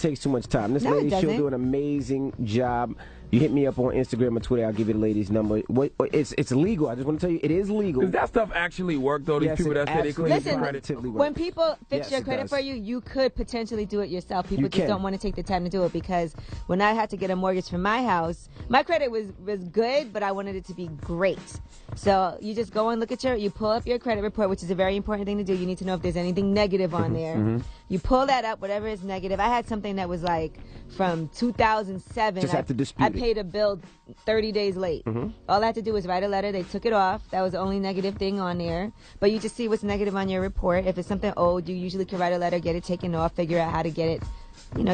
takes too much time. This lady, she'll do an amazing job. You hit me up on Instagram or Twitter. I'll give you the lady's number. It's legal. I just want to tell you, it is legal. Does that stuff actually work, though? These people that say they couldn't listen, credit. when people fix your credit for you, you could potentially do it yourself. People just don't want to take the time to do it, because when I had to get a mortgage for my house, my credit was good, but I wanted it to be great. So you just go and look at you pull up your credit report, which is a very important thing to do. You need to know if there's anything negative on there. You pull that up, whatever is negative. I had something that was like from 2007. Just have to dispute it. I paid a bill 30 days late. All I had to do was write a letter. They took it off. That was the only negative thing on there. But you just see what's negative on your report. If it's something old, you usually can write a letter, get it taken off, figure out how to get it,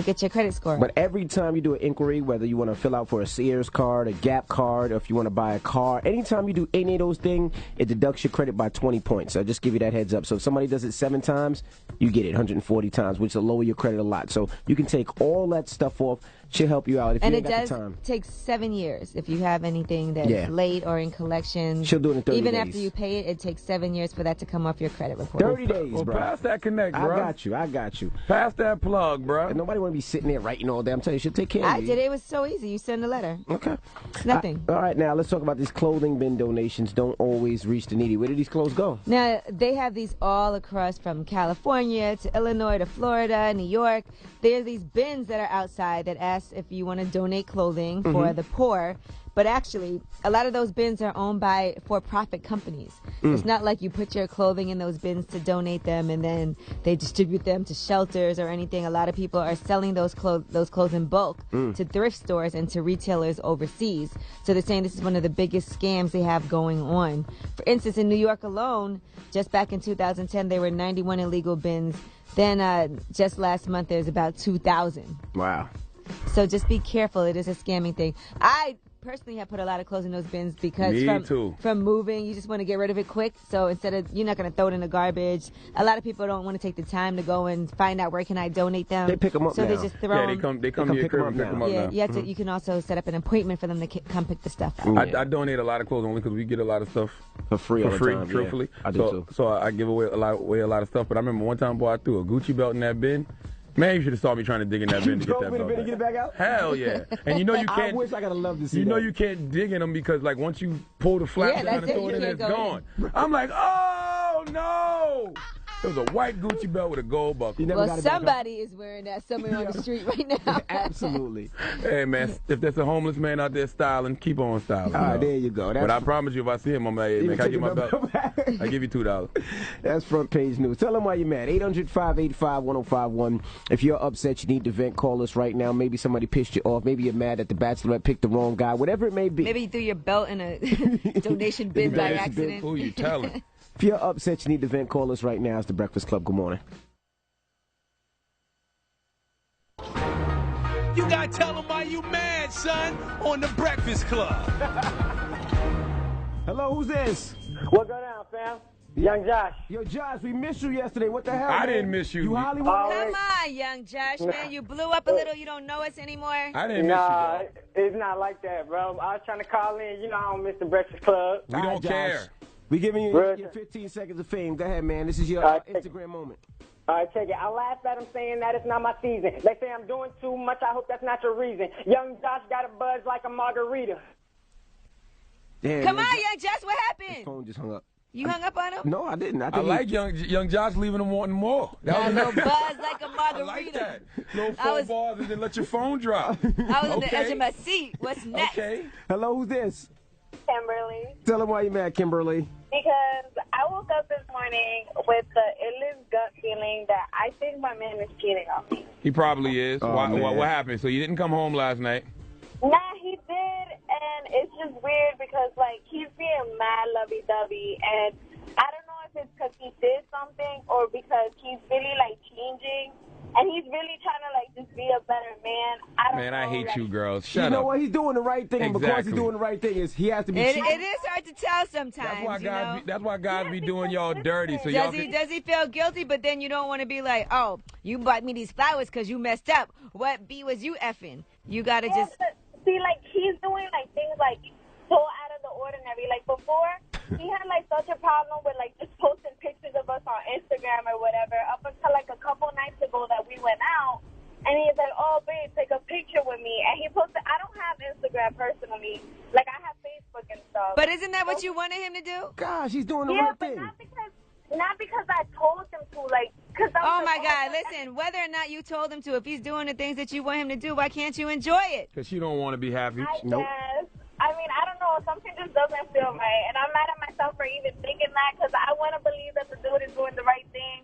get your credit score. But every time you do an inquiry, whether you want to fill out for a Sears card, a Gap card, or if you want to buy a car, anytime you do any of those things, it deducts your credit by 20 points. So I'll just give you that heads up. So if somebody does it 7 times, you get it 140 times, which will lower your credit a lot. So you can take all that stuff off. She'll help you out if you ain't got the time. And it does take 7 years. If you have anything that's late or in collection, she'll do it in 30 even days. After you pay it, it takes 7 years for that to come off your credit report. 30 days, bro. Well, pass that connect, bro. I got you. Pass that plug, bro. And nobody want to be sitting there writing all day. I'm telling you, she'll take care of you. I did it. It was so easy. You send a letter. Okay. It's nothing. All right, now let's talk about these clothing bin donations. Don't always reach the needy. Where do these clothes go? Now, they have these all across from California to Illinois to Florida, New York. There's these bins that are outside that ask if you want to donate clothing for the poor. But actually, a lot of those bins are owned by for-profit companies. It's not like you put your clothing in those bins to donate them and then they distribute them to shelters or anything. A lot of people are selling those clothes in bulk to thrift stores and to retailers overseas. So they're saying this is one of the biggest scams they have going on. For instance, in New York alone, just back in 2010, there were 91 illegal bins. Then just last month, there's about 2,000. Wow. So just be careful. It is a scamming thing. I personally have put a lot of clothes in those bins because from moving, you just want to get rid of it quick. So instead of, you're not going to throw it in the garbage. A lot of people don't want to take the time to go and find out where can I donate them. They pick them up so now. they just throw them. They come to your crib and pick them up now. You have to. You can also set up an appointment for them to come pick the stuff up. I donate a lot of clothes only because we get a lot of stuff for free all the time, truthfully. I do too. So I give away a lot of stuff. But I remember one time, boy, I threw a Gucci belt in that bin. Man, you should have saw me trying to dig in that bin to get that belt. You get it back out? Hell yeah! And you know you can't. I wish I could have loved to see You know you can't dig in them because like once you pull the flap down and throw it in, it's gone. I'm like, oh no! It was a white Gucci belt with a gold buckle. Well, somebody is wearing that somewhere on the street right now. Absolutely. Hey, man, if there's a homeless man out there styling, keep on styling. All right, there you go. But I promise you, if I see him, I'm like, hey, man, can I get my belt? I give you $2. That's front page news. Tell them why you're mad. 800-585-1051. If you're upset, you need to vent, call us right now. Maybe somebody pissed you off. Maybe you're mad that the Bachelorette picked the wrong guy. Whatever it may be. Maybe you threw your belt in a donation bin by accident. Who you telling? If you're upset, you need to vent, call us right now. It's the Breakfast Club. Good morning. You gotta tell them why you mad, son, on the Breakfast Club. Hello, who's this? What go down, fam? Young Josh. Yo, Josh, we missed you yesterday. What the hell? I didn't miss you. You Hollywood? Come on, young Josh, man. You blew up a little. You don't know us anymore. I didn't miss you, bro. It's not like that, bro. I was trying to call in. You know I don't miss the Breakfast Club. We don't care. We giving you your 15 seconds of fame. Go ahead, man. This is your Instagram moment. All right, check it. I laugh at them saying that it's not my season. They say I'm doing too much. I hope that's not your reason. Young Josh got a buzz like a margarita. Damn, Come on, young Josh. What happened? His phone just hung up. You hung up on him? No, I didn't. I like young Josh leaving him wanting more. That was a buzz like a margarita. I like that. No phone balls and then let your phone drop. I was on the edge of my seat. What's next? Okay. Hello, who's this? Kimberly. Tell them why you mad, Kimberly. Because I woke up this morning with the illest gut feeling that I think my man is cheating on me. He probably is. Oh, what happened? So you didn't come home last night? Nah, he did, and it's just weird because, like, he's being mad lovey-dovey, and I don't know if it's because he did something or because he's really, like, changing. And he's really trying to, like, just be a better man. I hate you girls. Shut up. You know what? He's doing the right thing. Exactly. And because he's doing the right thing, he has to be cheating. It is hard to tell sometimes. That's why God be doing y'all dirty. So does he feel guilty? But then you don't want to be like, oh, you bought me these flowers because you messed up. What B was you effing? You got to just... See, like, he's doing, like, things, like, so out of the ordinary. Like, before, he had, like, such a problem with, like, just posting pictures of us on Instagram or whatever up until, like, a couple nights ago that we went out. and he's like, "Oh, babe, take a picture with me." And he posted. I don't have Instagram personally. Like I have Facebook and stuff. But isn't that what you wanted him to do? Gosh, he's doing the yeah, right but thing. not because I told him to. Like, cause Oh my God! Listen, whether or not you told him to, if he's doing the things that you want him to do, why can't you enjoy it? Because you don't want to be happy. Nope. Yes. I mean, I don't know. Something just doesn't feel right, and I'm mad at myself for even thinking that because I want to believe that the dude is doing the right thing.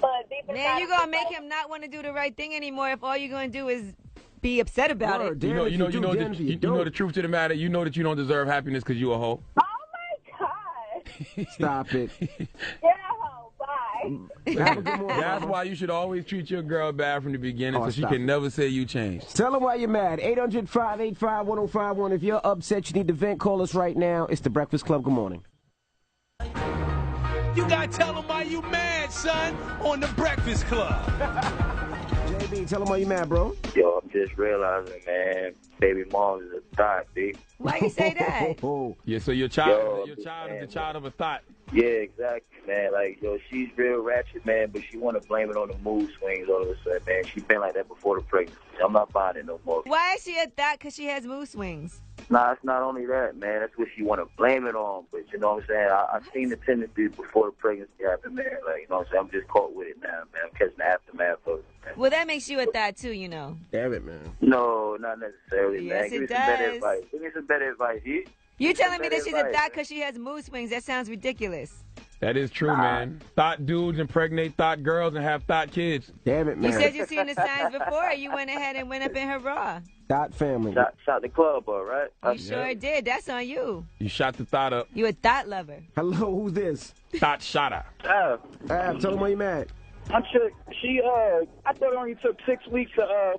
But deep inside, Man, you're gonna make him not want to do the right thing anymore if all you're gonna do is be upset about it. You know the truth to the matter. You know that you don't deserve happiness because you a hoe. Oh my God! Stop it. You're a hoe. Bye. Have a good morning, That's mama. why you should always treat your girl bad from the beginning, so she stop can it. never say you changed. Tell them why you're mad. 800-585-1051. If you're upset, you need to vent, call us right now. It's the Breakfast Club. Good morning. You gotta tell them why you mad, son, on the Breakfast Club. JB, tell them why you mad, bro. Yo, I'm just realizing, man, baby mom is a thought, B. Why you say that? Yeah, so your child is the child of a thought. Yeah, exactly, man. Like, yo, she's real ratchet, man, but she want to blame it on the mood swings all of a sudden, man. She been like that before the pregnancy. I'm not buying it no more. Why is she a thought? Because she has mood swings. Nah, it's not only that, man. That's what she want to blame it on. But you know what I'm saying? I've seen the tendency before the pregnancy happened, man. Like, you know what I'm saying? I'm just caught with it now, man. I'm catching the aftermath of it, man. Well, that makes you a thought too, you know. Damn it, man. No, not necessarily, Yes, man. Give it me some better does. advice. Give me some better advice. You telling me that she's a advice, thought man. because she has mood swings? That sounds ridiculous. That is true, man. Thought dudes impregnate thought girls and have thought kids. Damn it, man. You said you seen the signs before. You went ahead and went up in her bra. Dot family. Shot the club up, right? You sure did. That's on you. You shot the thought up. You a thought lover. Hello, who's this? Thought shotter. Tell them why you mad. I thought it only took 6 weeks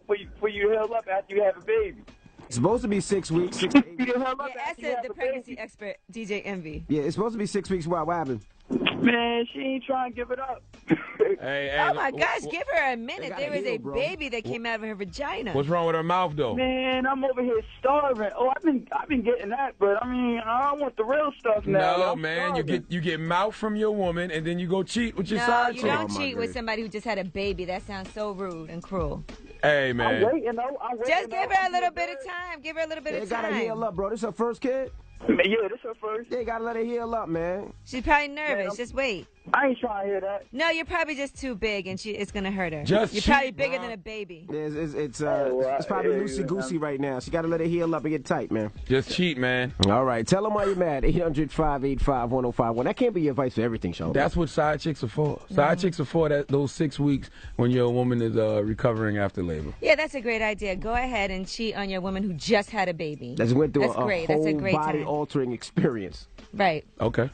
for you to heal up after you have a baby. It's supposed to be 6 weeks. 6 to 8 weeks. Yeah, ask the pregnancy expert, DJ Envy. Yeah, it's supposed to be 6 weeks. What happened? Man, she ain't trying to give it up. Oh my gosh, give her a minute. There is a bro. baby that came out of her vagina. What's wrong with her mouth, though? Man, I'm over here starving. Oh, I've been getting that, but I mean, I want the real stuff now. No, I'm man, starving. you get mouth from your woman, and then you go cheat with your No, side you chick. don't cheat with somebody who just had a baby. That sounds so rude and cruel. Hey, man. I'm waiting, though. Just give her a little bit of time. Give her a little bit They of gotta time. heal up, bro. This her first kid? Yeah, this her first. They gotta let her heal up, man. She's probably nervous. Just wait. I ain't trying to hear that. No, you're probably just too big, and it's gonna hurt her. Just you're probably cheat, bigger bro. than a baby. It's probably loosey-goosey right now. She gotta let it heal up and get tight, man. Just cheat, man. All right, tell them why you're mad. 800-585-1051. That can't be your advice for everything, Sean. That's what side chicks are for. Side chicks are for those 6 weeks when your woman is recovering after labor. Yeah, that's a great idea. Go ahead and cheat on your woman who just had a baby. That's went through a great. whole That's a great body-altering experience. Right. Okay.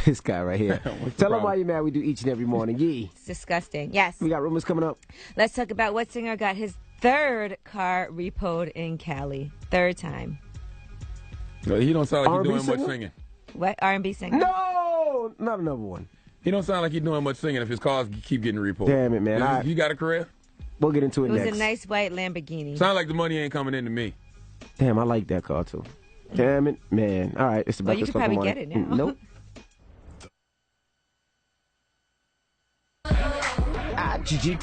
This guy right here. What's the Tell them problem? why you're mad. We do each and every morning. Yee. It's disgusting. Yes. We got rumors coming up. Let's talk about what singer got his third car repoed in Cali. Third time. No, he don't sound like R&B he's doing much singer? singing. What? R&B singer? No! Not another one. He don't sound like he's doing much singing if his cars keep getting repoed. Damn it, man. You got a career? We'll get into it It was next. a nice white Lamborghini. Sound like the money ain't coming in to me. Damn, I like that car, too. Damn it, man. All right, it's the Well, you Breakfast could Club probably morning. get it now. Nope. Gigi.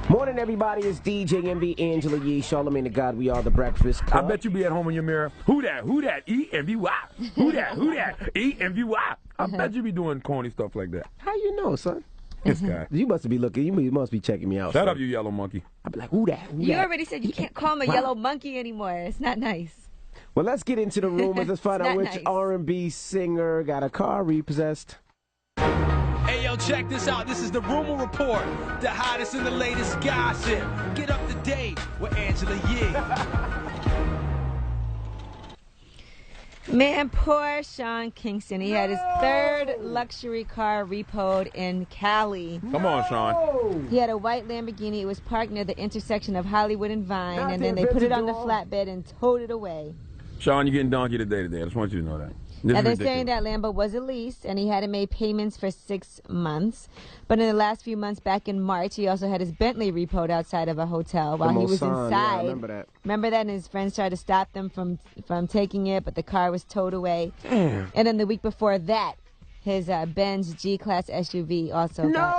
Morning, everybody. It's DJ MV, Angela Yee, Charlagmane Tha God. We are the Breakfast Club. I bet you be at home in your mirror. Who that? E-M-V-Y. Who that? E-M-V-Y. I bet you be doing corny stuff like that. How you know, son? This guy. You must be looking. You must be checking me out. Shut son. up, you yellow monkey. I'll be like, who that? Who You that? already said you can't call him a yellow monkey anymore. It's not nice. Well, let's get into the rumors. Let's find It's out not which nice. R&B singer got a car repossessed. Hey, yo, check this out. This is the Rumor Report, the hottest and the latest gossip. Get up to date with Angela Yee. Man, poor Sean Kingston. He had his third luxury car repoed in Cali. Come on, Sean. He had a white Lamborghini. It was parked near the intersection of Hollywood and Vine, Not and then the they put it on the Aventador. flatbed and towed it away. Sean, you're getting donkey today. I just want you to know that. This And they're is saying ridiculous. that Lambo was a lease, and he hadn't made payments for 6 months. But in the last few months, back in March, he also had his Bentley repoed outside of a hotel while he was Mosan, inside. Yeah, I remember that. Remember that? And his friends tried to stop them from taking it, but the car was towed away. Damn. And then the week before that, his Benz G-Class SUV also got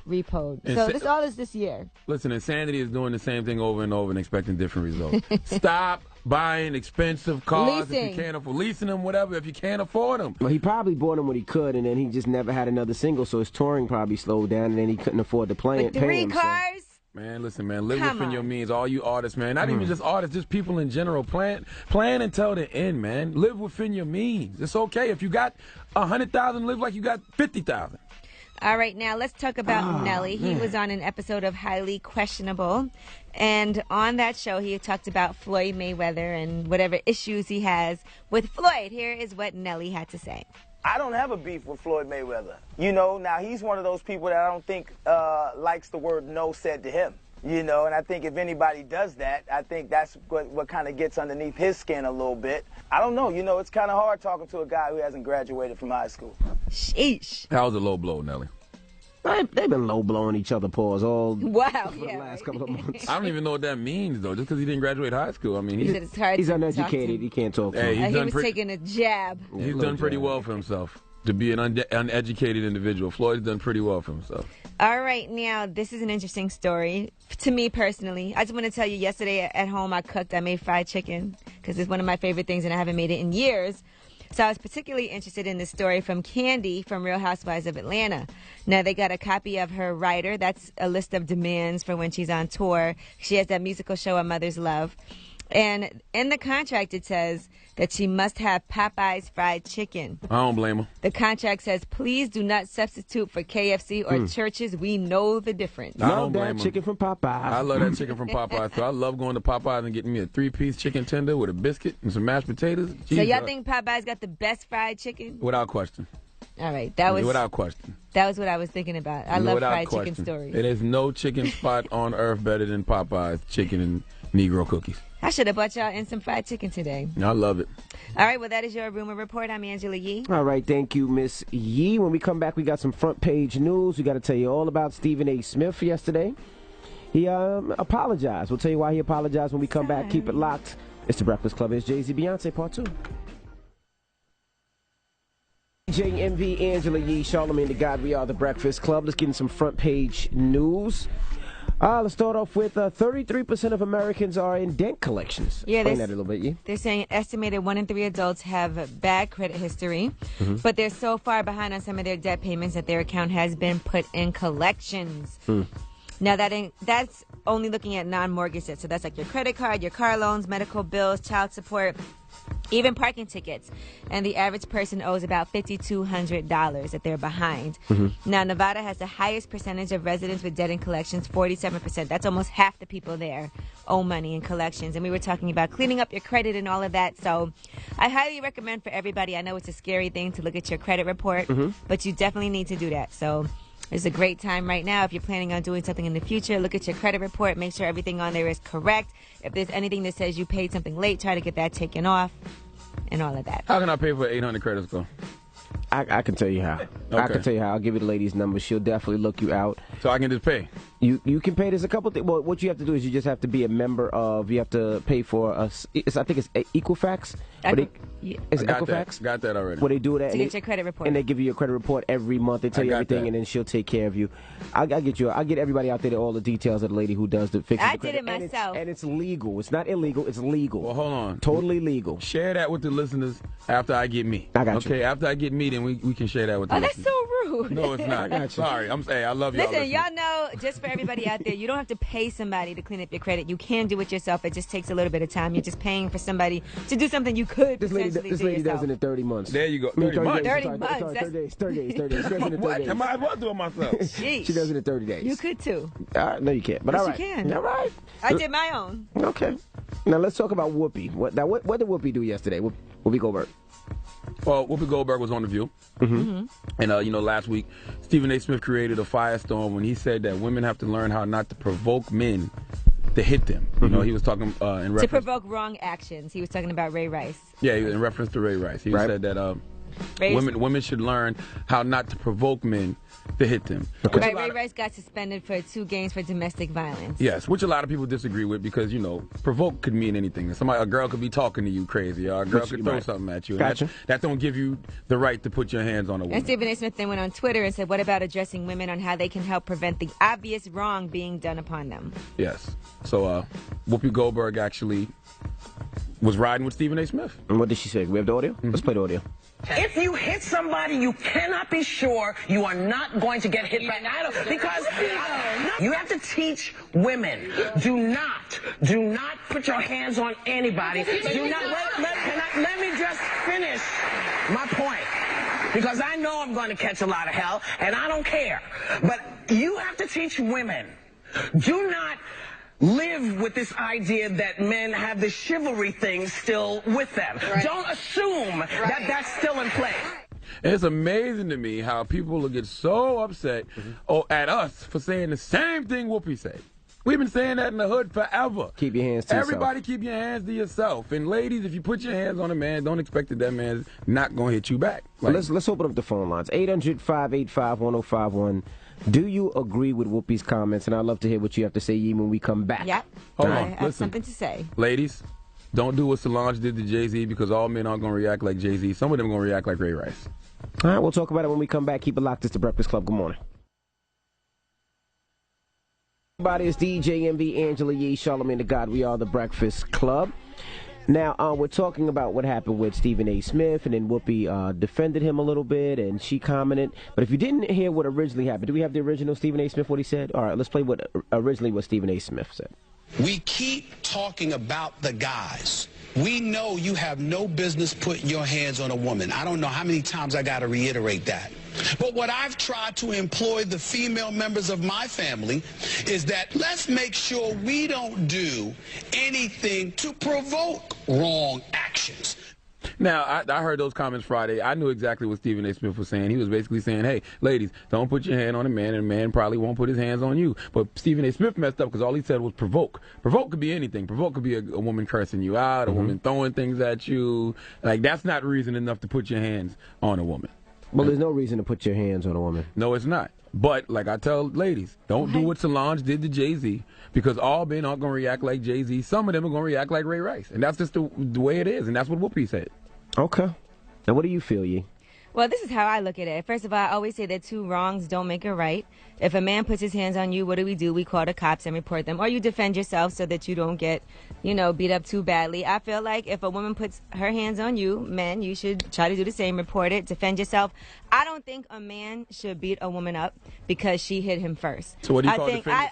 repoed. And So this all is this year. Listen, insanity is doing the same thing over and over and expecting different results. Stop buying expensive cars if you can't afford leasing them, whatever, if you can't afford them. Well, he probably bought them when he could, and then he just never had another single, so his touring probably slowed down, and then he couldn't afford to pay him. 3 cars? Man, listen, man, live within your means. All you artists, man, not even just artists, just people in general. Plan until the end, man. Live within your means. It's okay if you got 100,000. Live like you got 50,000. All right, now let's talk about Nelly. He was on an episode of Highly Questionable, and on that show he talked about Floyd Mayweather and whatever issues he has with Floyd. Here is what Nelly had to say. I don't have a beef with Floyd Mayweather. You know, now he's one of those people that I don't think likes the word no said to him. You know, and I think if anybody does that, I think that's what kind of gets underneath his skin a little bit. I don't know. You know, it's kind of hard talking to a guy who hasn't graduated from high school. Sheesh. That was a low blow, Nelly. They've been low blowing each other paws all the last couple of months. I don't even know what that means, though, just because he didn't graduate high school. I mean, he's uneducated. He can't talk. Hey, he was taking a jab. He's done pretty well for himself. To be an uneducated individual, Floyd's done pretty well for himself. All right, now, this is an interesting story to me personally. I just want to tell you, yesterday at home I made fried chicken because it's one of my favorite things and I haven't made it in years. So I was particularly interested in this story from Candy from Real Housewives of Atlanta. Now, they got a copy of her rider. That's a list of demands for when she's on tour. She has that musical show, A Mother's Love. And in the contract, it says that she must have Popeye's fried chicken. I don't blame her. The contract says, please do not substitute for KFC or Churches. We know the difference. I don't blame her. Chicken from Popeyes. I love that chicken from Popeyes. So I love going to Popeyes and getting me a 3-piece chicken tender with a biscuit and some mashed potatoes. So y'all think Popeyes got the best fried chicken? Without question. All right, that was without question. That was what I was thinking about. I love fried chicken stories. It is no chicken spot on earth better than Popeyes chicken and Negro cookies. I should have bought y'all in some fried chicken today. I love it. All right, well, that is your Rumor Report. I'm Angela Yee. All right, thank you, Miss Yee. When we come back, we got some front page news. We got to tell you all about Stephen A. Smith yesterday. He apologized. We'll tell you why he apologized when we come back. Keep it locked. It's the Breakfast Club. It's Jay-Z Beyonce Part 2. JMV, Angela Yee, Charlagmane Tha God. We are the Breakfast Club. Let's get in some front page news. Let's start off with 33% of Americans are in debt collections. Yeah, explain that a little bit, yeah? They're saying an estimated 1 in 3 adults have bad credit history, but they're so far behind on some of their debt payments that their account has been put in collections. Now, that's only looking at non-mortgage debt. So that's like your credit card, your car loans, medical bills, child support, even parking tickets. And the average person owes about $5,200 that they're behind. Now, Nevada has the highest percentage of residents with debt in collections, 47%. That's almost half the people there owe money in collections. And we were talking about cleaning up your credit and all of that. So I highly recommend for everybody. I know it's a scary thing to look at your credit report, but you definitely need to do that. So it's a great time right now. If you're planning on doing something in the future, look at your credit report. Make sure everything on there is correct. If there's anything that says you paid something late, try to get that taken off and all of that. How can I pay for 800 credit score? I can tell you how. Okay. I can tell you how. I'll give you the lady's number. She'll definitely look you out. So I can just pay? You can pay. There's a couple things. Well, what you have to do is you just have to be a member of, you have to pay for, I think it's Equifax. It's Equifax? Got that already. Where they do that. To get your credit report. And they give you your credit report every month. They tell you everything, and then she'll take care of you. I'll get everybody out there all the details of the lady who does the fixing I the credit. did it myself. And it's legal. It's not illegal. It's legal. Well, hold on. Totally legal. Share that with the listeners after I get me. I got you. Okay, after I get me, then we can share that with the listeners. That's so rude. No, it's not. I got you. Sorry. I'm saying I love y'all. Listen, y'all know, just for everybody out there, you don't have to pay somebody to clean up your credit. You can do it yourself. It just takes a little bit of time. You're just paying for somebody to do something you could potentially do This lady yourself. does it in 30 months. There you go. 30 months. 30 months. 30 days. 30 days. She does it in 30 days. What? I might as well do it myself. Sheesh. She does it in 30 days. You could too. No, you can't. But yes, all right. you can. All right. I did my own. Okay. Now let's talk about Whoopi. What did Whoopi do yesterday? Whoopi Goldberg. Well, Whoopi Goldberg was on The View. And, last week, Stephen A. Smith created a firestorm when he said that women have to learn how not to provoke men to hit them. You know, he was talking in reference to provoke wrong actions. He was talking about Ray Rice. Yeah, in reference to Ray Rice. He said that Women should learn how not to provoke men to hit them. Right, Ray Rice got suspended for 2 games for domestic violence. Yes, which a lot of people disagree with because, you know, provoke could mean anything. A girl could be talking to you crazy, or a girl could throw something at you. Gotcha. That don't give you the right to put your hands on a woman. And Stephen A. Smith then went on Twitter and said, what about addressing women on how they can help prevent the obvious wrong being done upon them? Yes. So Whoopi Goldberg actually was riding with Stephen A. Smith. And what did she say? We have the audio? Let's play the audio. If you hit somebody, you cannot be sure you are not going to get hit back. Because you have to teach women, do not put your hands on anybody. Do not, let me just finish my point. Because I know I'm going to catch a lot of hell, and I don't care. But you have to teach women, do not live with this idea that men have the chivalry thing still with them. Right. Don't assume that that's still in place. It's amazing to me how people will get so upset at us for saying the same thing Whoopi said. We've been saying that in the hood forever. Keep your hands to yourself. Everybody keep your hands to yourself. And ladies, if you put your hands on a man, don't expect that man's not going to hit you back. Like, let's open up the phone lines. 800-585-1051. Do you agree with Whoopi's comments? And I'd love to hear what you have to say, Yee, when we come back. Yep. Hold on. I have something to say. Ladies, don't do what Solange did to Jay-Z because all men aren't going to react like Jay-Z. Some of them are going to react like Ray Rice. All right, we'll talk about it when we come back. Keep it locked. It's the Breakfast Club. Good morning. Everybody, it's DJ MV, Angela Yee, Charlagmane Tha God. We are the Breakfast Club. Now, we're talking about what happened with Stephen A. Smith, and then Whoopi defended him a little bit, and she commented. But if you didn't hear what originally happened, do we have the original Stephen A. Smith, what he said? All right, let's play what Stephen A. Smith said. We keep talking about the guys. We know you have no business putting your hands on a woman. I don't know how many times I got to reiterate that. But what I've tried to employ the female members of my family is that let's make sure we don't do anything to provoke wrong actions. Now, I heard those comments Friday. I knew exactly what Stephen A. Smith was saying. He was basically saying, hey, ladies, don't put your hand on a man, and a man probably won't put his hands on you. But Stephen A. Smith messed up because all he said was provoke. Provoke could be anything. Provoke could be a woman cursing you out, a woman throwing things at you. Like, that's not reason enough to put your hands on a woman. Well, there's no reason to put your hands on a woman. No, it's not. But, like I tell ladies, don't do what Solange did to Jay-Z, because all men aren't going to react like Jay-Z. Some of them are going to react like Ray Rice. And that's just the way it is, and that's what Whoopi said. Okay. And what do you feel, Yee? Well, this is how I look at it. First of all, I always say that 2 wrongs don't make a right. If a man puts his hands on you, what do? We call the cops and report them. Or you defend yourself so that you don't get, beat up too badly. I feel like if a woman puts her hands on you, men, you should try to do the same. Report it. Defend yourself. I don't think a man should beat a woman up because she hit him first. So what do you call defend yourself?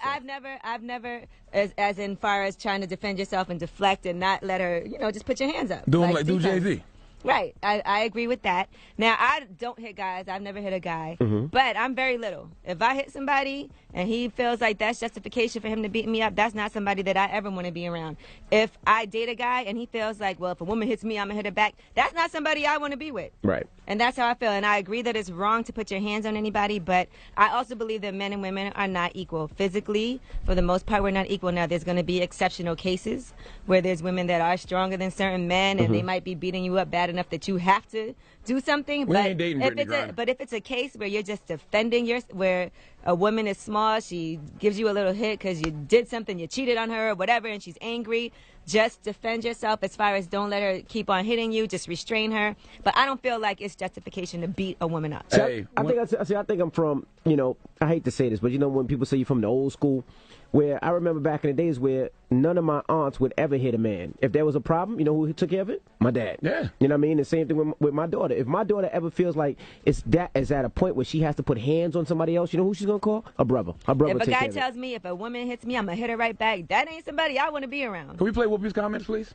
I've never, as in far as trying to defend yourself and deflect and not let her, just put your hands up. Do him like do Jay-Z. Right. I agree with that. Now, I don't hit guys. I've never hit a guy. But I'm very little. If I hit somebody and he feels like that's justification for him to beat me up, that's not somebody that I ever want to be around. If I date a guy and he feels like, well, if a woman hits me, I'm going to hit her back, that's not somebody I want to be with. Right. And that's how I feel. And I agree that it's wrong to put your hands on anybody, but I also believe that men and women are not equal. Physically, for the most part, we're not equal. Now, there's going to be exceptional cases where there's women that are stronger than certain men, and they might be beating you up bad enough that you have to do something. We ain't dating Brittany Griner. But if it's a case where you're just defending where a woman is small, she gives you a little hit because you did something, you cheated on her or whatever, and she's angry, just defend yourself. As far as don't let her keep on hitting you, just restrain her. But I don't feel like it's justification to beat a woman up. Hey, I think I'm from, I hate to say this, but when people say you're from the old school, where I remember back in the days where none of my aunts would ever hit a man. If there was a problem, who took care of it? My dad. Yeah. You know what I mean? The same thing with my daughter. If my daughter ever feels like is at a point where she has to put hands on somebody else, you know who she's going to call? Her brother. Her brother. If a guy tells me if a woman hits me, I'm going to hit her right back, that ain't somebody I want to be around. Can we play Whoopi's comments, please?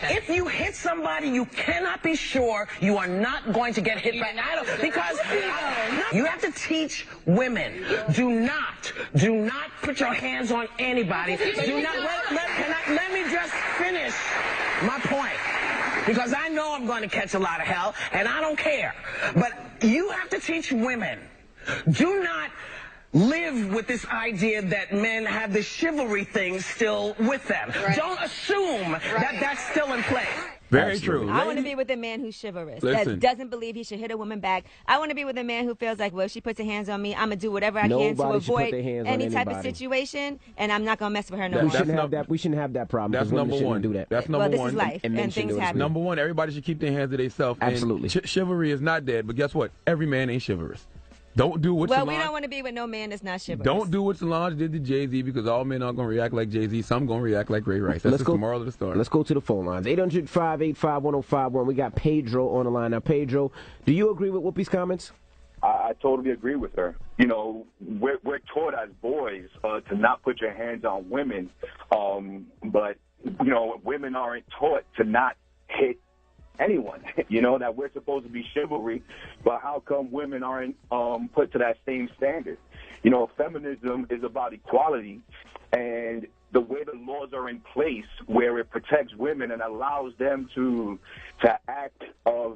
If you hit somebody, you cannot be sure you are not going to get hit back. Because you have to teach women, do not put your hands on anybody. Do not, let me just finish my point. Because I know I'm going to catch a lot of hell, and I don't care. But you have to teach women, do not live with this idea that men have the chivalry thing still with them. Right. Don't assume that that's still in place. Very true. I want to be with a man who's chivalrous, Listen. that doesn't believe he should hit a woman back. I want to be with a man who feels like, well, if she puts her hands on me, I'm going to do whatever I can to avoid any type of situation, and I'm not going to mess with her no more. We shouldn't have that problem. That's number one. Do that. That's number one. Well, this is life, and things happen. Number one, everybody should keep their hands to themselves. Absolutely. Chivalry is not dead, but guess what? Every man ain't chivalrous. Don't do what Well, Solange, we don't want to be with no man that's not chivalrous. Don't do what Solange did to Jay-Z, because all men aren't going to react like Jay-Z. Some going to react like Ray Rice. That's the moral of the story. Let's go to the phone lines. 800-585-1051. We got Pedro on the line. Now, Pedro, do you agree with Whoopi's comments? I totally agree with her. You know, we're taught as boys to not put your hands on women, but, you know, women aren't taught to not hit anyone, you know, that we're supposed to be chivalry, but how come women aren't put to that same standard? You know, feminism is about equality, and the way the laws are in place where it protects women and allows them to act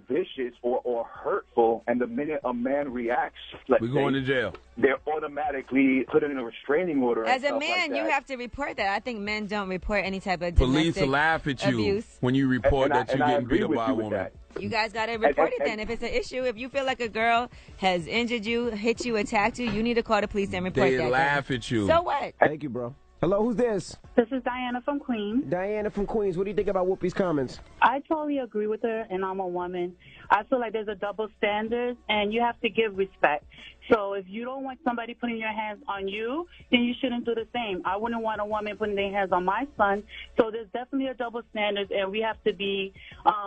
vicious or hurtful, and the minute a man reacts, we're going to jail. They're automatically put in a restraining order. As a man, you have to report that. I think men don't report any type of police laugh at you abuse when you report that you're getting beat up by a woman. You guys got to report it then. If it's an issue, if you feel like a girl has injured you, hit you, attacked you, you need to call the police and report that. They laugh at you. So what? Thank you, bro. Hello, who's this? This is Diana from Queens. Diana from Queens. What do you think about Whoopi's comments? I totally agree with her, and I'm a woman. I feel like there's a double standard, and you have to give respect. So if you don't want somebody putting your hands on you, then you shouldn't do the same. I wouldn't want a woman putting their hands on my son. So there's definitely a double standard, and we have to be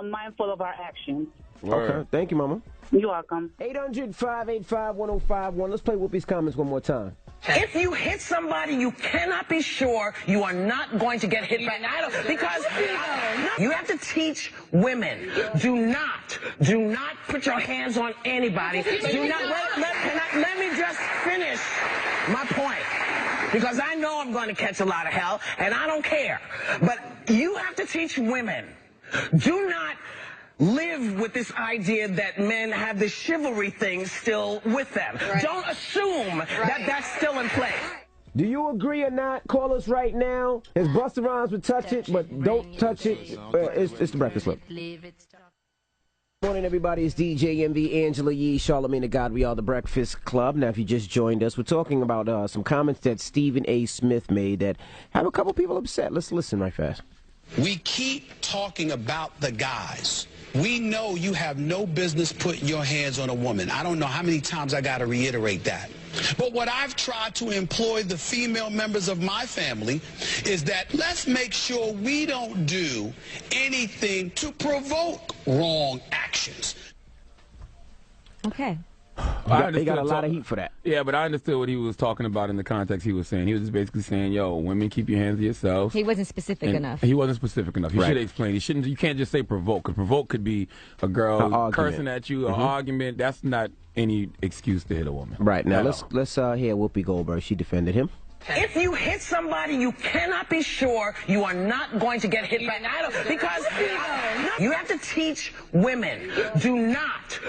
mindful of our actions. Okay. Thank you, Mama. You're welcome. 800-585-1051. Let's play Whoopi's comments one more time. If you hit somebody, you cannot be sure you are not going to get hit back. Because you have to teach women, do not put your hands on anybody. Do not, let me just finish my point. Because I know I'm going to catch a lot of hell, and I don't care. But you have to teach women, do not live with this idea that men have the chivalry thing still with them. Right. Don't assume that that's still in place. Do you agree or not? Call us right now. His Busta Rhymes would touch it, but don't touch it. It's the Breakfast Club. Morning, everybody. It's DJ MV, Angela Yee, Charlagmane Tha God. We are the Breakfast Club. Now, if you just joined us, we're talking about some comments that Stephen A. Smith made that have a couple people upset. Let's listen right fast. We keep talking about the guys. We know you have no business putting your hands on a woman. I don't know how many times I got to reiterate that. But what I've tried to employ the female members of my family is that let's make sure we don't do anything to provoke wrong actions. Okay. They got a lot of heat for that. Yeah, but I understood what he was talking about in the context he was saying. He was just basically saying, yo, women, keep your hands to yourself. He wasn't specific enough. He wasn't specific enough. He should explain. You can't just say provoke, because provoke could be a girl cursing at you, an argument. That's not any excuse to hit a woman. Right. Now, let's hear Whoopi Goldberg. She defended him. If you hit somebody, you cannot be sure you are not going to get hit back. Because you have to teach women, do not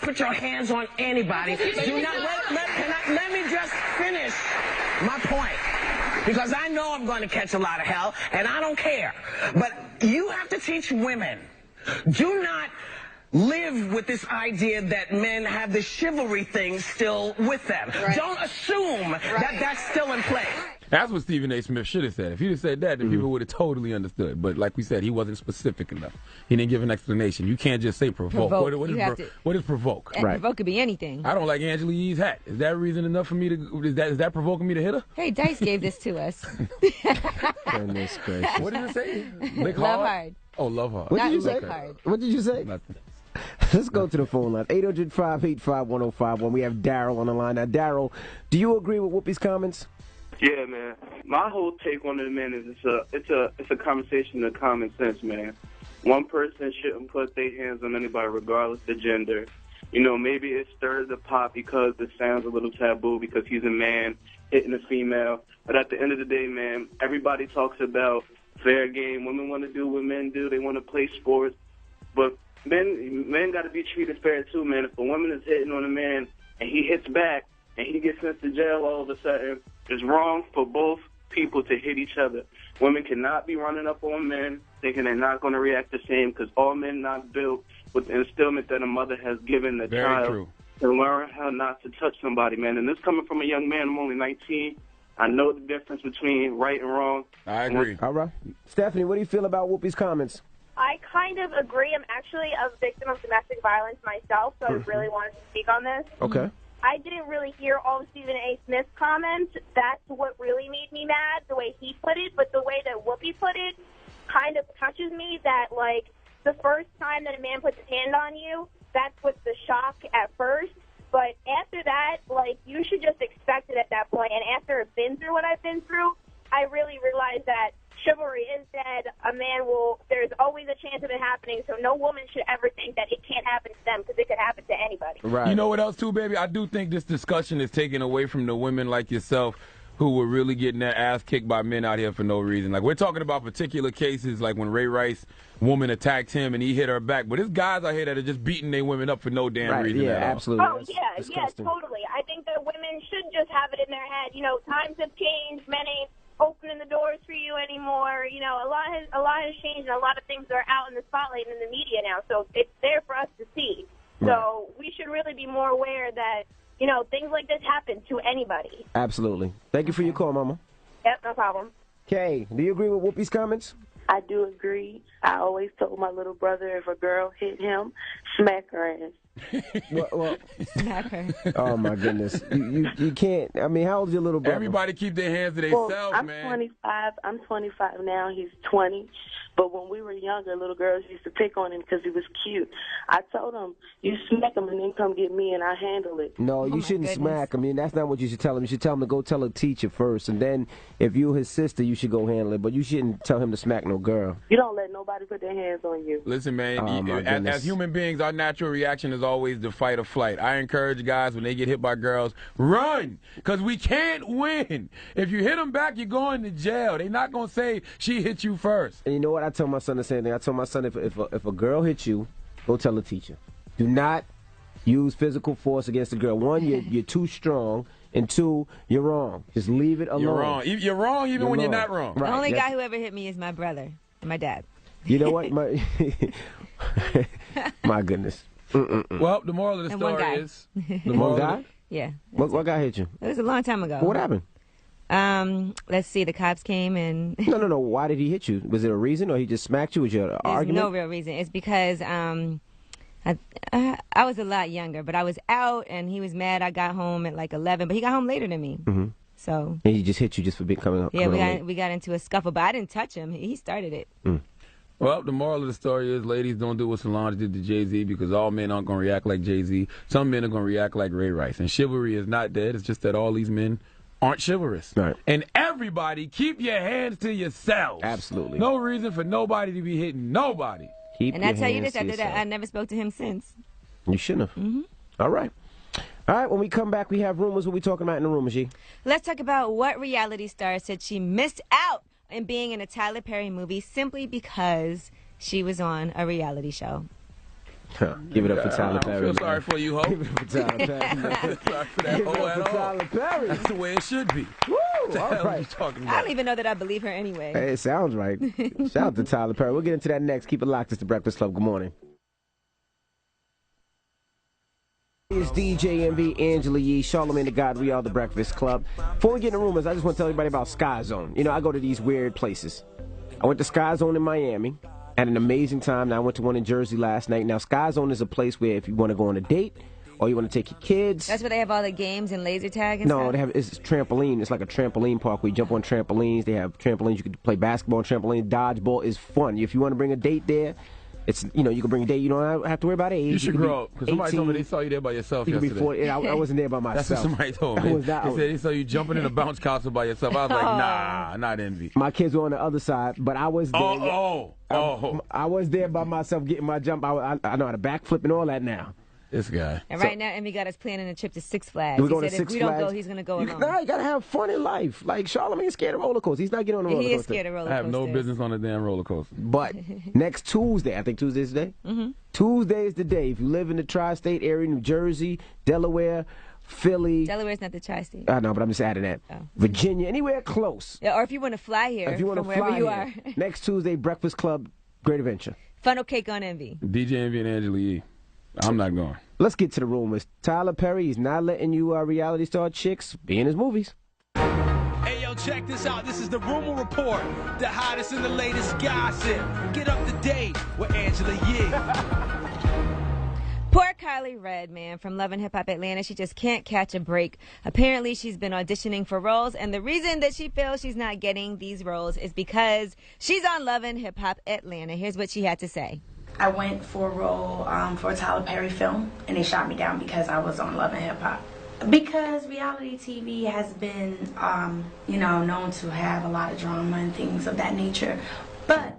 put your hands on anybody. Do not, let me just finish my point. Because I know I'm going to catch a lot of hell, and I don't care. But you have to teach women, do not live with this idea that men have the chivalry thing still with them. Right. Don't assume that that's still in place. That's what Stephen A. Smith should have said. If he'd have said that, then people would have totally understood. But like we said, he wasn't specific enough. He didn't give an explanation. You can't just say provoke. What is provoke? And provoke could be anything. I don't like Angela Yee's hat. Is that reason enough for me to? Is that provoking me to hit her? Hey, Dice gave this to us. Goodness gracious. What did it say? Lick Love hard? hard. Oh, love hard. What did you say? Hard. What did you say? Nothing. Let's go to the phone line. 800-585-1051. We have Daryl on the line. Now, Daryl, do you agree with Whoopi's comments? Yeah, man. My whole take on it, man, is it's a conversation of common sense, man. One person shouldn't put their hands on anybody regardless of gender. You know, maybe it stirs the pot because it sounds a little taboo because he's a man hitting a female. But at the end of the day, man, everybody talks about fair game. Women want to do what men do. They want to play sports. But men got to be treated fair, too, man. If a woman is hitting on a man and he hits back and he gets sent to jail all of a sudden, it's wrong for both people to hit each other. Women cannot be running up on men thinking they're not going to react the same, because all men not built with the instillment that a mother has given the child to learn how not to touch somebody, man. And this coming from a young man, I'm only 19. I know the difference between right and wrong. I agree. All right. Stephanie, what do you feel about Whoopi's comments? I kind of agree. I'm actually a victim of domestic violence myself, so I really wanted to speak on this. Okay. I didn't really hear all of Stephen A. Smith's comments. That's what really made me mad, the way he put it. But the way that Whoopi put it kind of touches me, that, like, the first time that a man puts his hand on you, that's what's the shock at first. But after that, like, you should just expect it at that point. And after I've been through what I've been through, I really realized that chivalry is dead. A man will, there's always a chance of it happening, so no woman should ever think that it can't happen to them, because it could happen to anybody. Right. You know what else, too, baby? I do think this discussion is taken away from the women like yourself who were really getting their ass kicked by men out here for no reason. Like, we're talking about particular cases like when Ray Rice woman attacked him and he hit her back, but there's guys out here that are just beating their women up for no damn reason at all. Absolutely. Oh, yeah, totally. I think that women should just have it in their head. You know, times have changed. Men ain't opening the doors for you anymore. You know, a lot has changed, and a lot of things are out in the spotlight and in the media now, so it's there for us to see. So we should really be more aware that, you know, things like this happen to anybody. Absolutely. Thank you for your call, Mama. Yep, no problem. Kay, do you agree with Whoopi's comments? I do agree. I always told my little brother if a girl hit him, smack her ass. Well, smack her. Oh, my goodness. You can't. I mean, how old's your little brother? Everybody keep their hands to themselves, man. I'm 25 now. He's 20. But when we were younger, little girls used to pick on him because he was cute. I told him, you smack him and then come get me and I'll handle it. No, you shouldn't smack him. I mean, that's not what you should tell him. You should tell him to go tell a teacher first, and then if you're his sister, you should go handle it. But you shouldn't tell him to smack no girl. You don't let nobody put their hands on you. Listen, man, as human beings, our natural reaction is always to fight or flight. I encourage guys, when they get hit by girls, run, because we can't win. If you hit them back, you're going to jail. They're not going to say she hit you first. And you know what? I tell my son the same thing. I told my son, if a girl hits you, go tell the teacher. Do not use physical force against a girl. One, you're too strong, and two, you're wrong. Just leave it alone. You're wrong. You're wrong even when you're not wrong. Right. The only guy who ever hit me is my brother and my dad. You know what? My goodness. Well, the moral of the story is... The moral guy? Yeah. What guy hit you? It was a long time ago. What happened? Let's see. The cops came and... No. Why did he hit you? Was it a reason, or he just smacked you? Was your argument? No real reason. It's because I was a lot younger, but I was out, and he was mad. I got home at like 11, but he got home later than me. Mm-hmm. So... And he just hit you just for coming up? Yeah, we got into a scuffle, but I didn't touch him. He started it. Mm. Well, the moral of the story is, ladies, don't do what Solange did to Jay-Z, because all men aren't going to react like Jay-Z. Some men are going to react like Ray Rice. And chivalry is not dead. It's just that all these men aren't chivalrous. Right. And everybody, keep your hands to yourselves. Absolutely. No reason for nobody to be hitting nobody. And I tell you this, after that, I never spoke to him since. You shouldn't have. Mm-hmm. All right. All right, when we come back, we have rumors. What we talking about in the rumors, G? Let's talk about what reality star said she missed out in being in a Tyler Perry movie simply because she was on a reality show. Give it up for Tyler Perry. I feel sorry for you, Ho. Give it up for Tyler Perry. Sorry for that Ho at all. Tyler Perry. That's the way it should be. Woo! What the hell All are you right. talking I about? don't even know that I believe her anyway. Hey, it sounds right. Shout out to Tyler Perry. We'll get into that next. Keep it locked. It's the Breakfast Club. Good morning. It's DJ MV, Angela Yee, Charlagmane Tha God. We are the Breakfast Club. Before we get into rumors, I just want to tell everybody about Sky Zone. You know, I go to these weird places. I went to Sky Zone in Miami. Had an amazing time. Now I went to one in Jersey last night. Now, Sky Zone is a place where if you want to go on a date or you want to take your kids. That's where they have all the games and laser tag and stuff? No, it's trampoline. It's like a trampoline park where you jump on trampolines. They have trampolines. You can play basketball on trampolines. Dodgeball is fun. If you want to bring a date there, it's, you know, you can bring a date. You don't have to worry about age. You should grow up, because somebody told me they saw you there by yourself you yesterday. Can be 40. I wasn't there by myself. That's what somebody told me. They said they saw you jumping in a bounce castle by yourself. I was like, nah, not envy. My kids were on the other side, but I was there. I was there by myself getting my jump. I know how to backflip and all that now. This guy. And right now, Emmy got us planning a trip to Six Flags. He said if we don't go, he's going to go alone. Nah, you got to have fun in life. Like, Charlamagne's scared of roller coasters. He's not getting on a roller coaster. He is scared of roller coasters. I have no business on a damn roller coaster. But next Tuesday, I think Tuesday's the day? Mm-hmm. Tuesday is the day. If you live in the tri-state area, New Jersey, Delaware, Philly. Delaware's not the tri-state. I know, but I'm just adding that. Oh. Virginia, anywhere close. Yeah, or if you want to fly here from wherever you are. Next Tuesday, Breakfast Club, Great Adventure. Funnel Cake on Envy. DJ Envy and Angela Yee. I'm not going. Let's get to the rumors. Tyler Perry, he's not letting you reality star chicks be in his movies. Hey, yo, check this out. This is the Rumor Report, the hottest and the latest gossip. Get up to date with Angela Yee. Poor Carly Red, man, from Love and Hip Hop Atlanta. She just can't catch a break. Apparently, she's been auditioning for roles, and the reason that she feels she's not getting these roles is because she's on Love and Hip Hop Atlanta. Here's what she had to say. I went for a role for a Tyler Perry film, and they shot me down because I was on Love and Hip Hop. Because reality TV has been, known to have a lot of drama and things of that nature. But,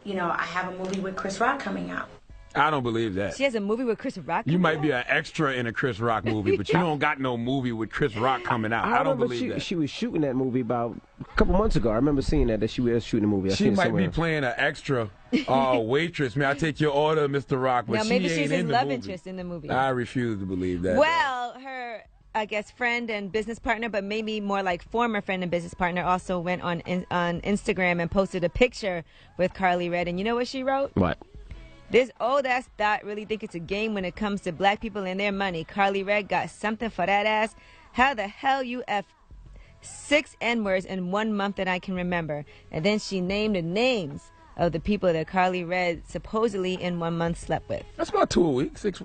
I have a movie with Chris Rock coming out. I don't believe that. She has a movie with Chris Rock coming You might out? be an extra in a Chris Rock movie, but you don't got no movie with Chris Rock coming out. I don't believe that. She was shooting that movie about a couple months ago. I remember seeing that she was shooting a movie. She might be playing an extra waitress. May I take your order, Mr. Rock? But No, she maybe ain't she's in his the love movie. interest in the movie. I refuse to believe that. Well, her, I guess, friend and business partner, but maybe more like former friend and business partner, also went on Instagram and posted a picture with Carly Red. And you know what she wrote? What? This old ass thought really think it's a game when it comes to black people and their money. Carly Red got something for that ass. How the hell you F 6 N-words in 1 month that I can remember? And then she named the names of the people that Carly Red supposedly in 1 month slept with. That's about 2 a week. Six,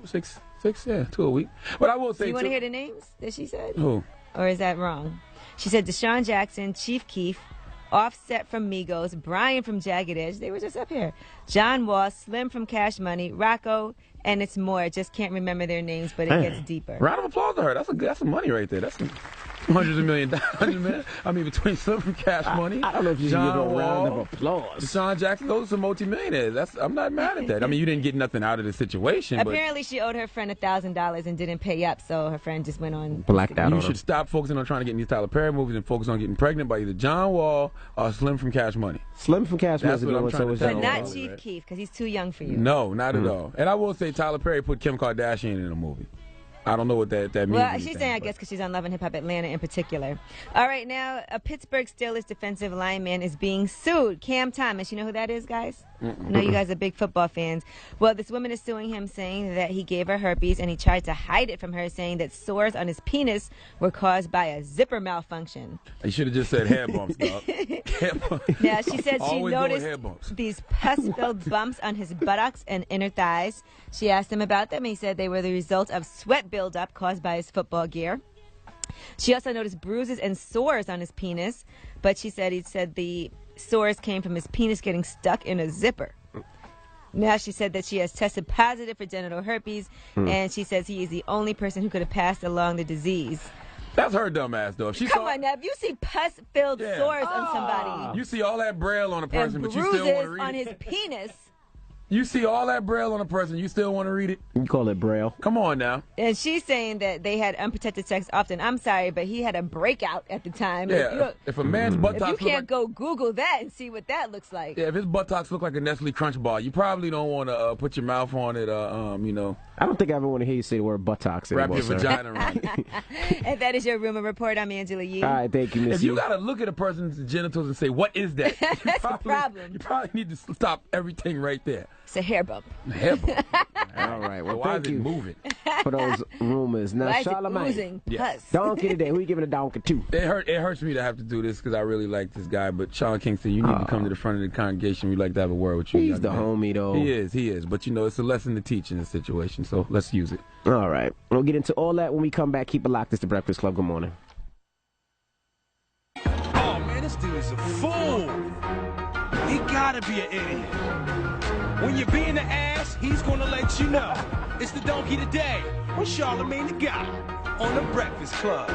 yeah, 2 a week. But I will say, Do you want to hear the names that she said? Who? Or is that wrong? She said Deshaun Jackson, Chief Keef, Offset from Migos, Brian from Jagged Edge, they were just up here, John Wall, Slim from Cash Money, Rocco, and it's more. Just can't remember their names, but it gets deeper. Round of applause to her. That's some money right there. That's some hundreds of million dollars, man. I mean, between Slim from Cash Money, I don't know if you John should give a round Wall, of applause. Deshaun Jackson, those are some multimillionaires. I'm not mad at that. I mean, you didn't get nothing out of the situation. Apparently, she owed her friend $1,000 and didn't pay up, so her friend just went on. Blacked out. You should stop focusing on trying to get in these Tyler Perry movies and focus on getting pregnant by either John Wall or Slim from Cash Money. Slim from Cash Money is what I'm doing trying to so. tell But you. not Chief Keef, because he's too young for you. No, not at all. And I will say Tyler Perry put Kim Kardashian in a movie. I don't know what that means. Well, she's saying, I guess, because she's on Love and Hip Hop Atlanta in particular. All right, now, a Pittsburgh Steelers defensive lineman is being sued. Cam Thomas, you know who that is, guys? I know you guys are big football fans. Well, this woman is suing him, saying that he gave her herpes and he tried to hide it from her, saying that sores on his penis were caused by a zipper malfunction. You should have just said hair bumps, dog. Hair bumps. Yeah, she said she Always go with hair noticed bumps. these pus-filled bumps on his buttocks and inner thighs. She asked him about them. He said they were the result of sweat buildup caused by his football gear. She also noticed bruises and sores on his penis, but he said the sores came from his penis getting stuck in a zipper. Now she said that she has tested positive for genital herpes, and she says he is the only person who could have passed along the disease. That's her dumb ass, though. If she Come saw, on now, if you see pus-filled sores on somebody you see all that braille on a person, and but you still want to bruises read on it. his penis, You see all that braille on a person, you still want to read it? You call it braille. Come on now. and she's saying that they had unprotected sex often. I'm sorry, but he had a breakout at the time. Yeah, if a man's If buttocks you look can't like, go Google that and see what that looks like. yeah, if his buttocks look like a Nestle Crunch bar, you probably don't want to put your mouth on it. I don't think I ever want to hear you say the word buttocks Wrap anymore, your sir. vagina around it. And that is your rumor report. I'm Angela Yee. All right, thank you, Miss If you Yee. gotta look at a person's genitals and say, "What is that?" That's the problem. You probably need to stop everything right there. It's a hair bump. Hair bump. All right, well, Why thank is it you moving? for those rumors. Now, Why is it Charlagmane, oozing Yes. pus? donkey today. Who you giving a donkey to? It hurts me to have to do this because I really like this guy. But Sean Kingston, you need to come to the front of the congregation. We'd like to have a word with you. He's young the man. homie, though. He is. But it's a lesson to teach in this situation. So let's use it. All right. We'll get into all that when we come back. Keep it locked. It's the Breakfast Club. Good morning. Oh, man, this dude is a fool. He gotta be an idiot. When you're being an ass, he's gonna let you know. It's the Donkey Today with Charlagmane Tha God on the Breakfast Club.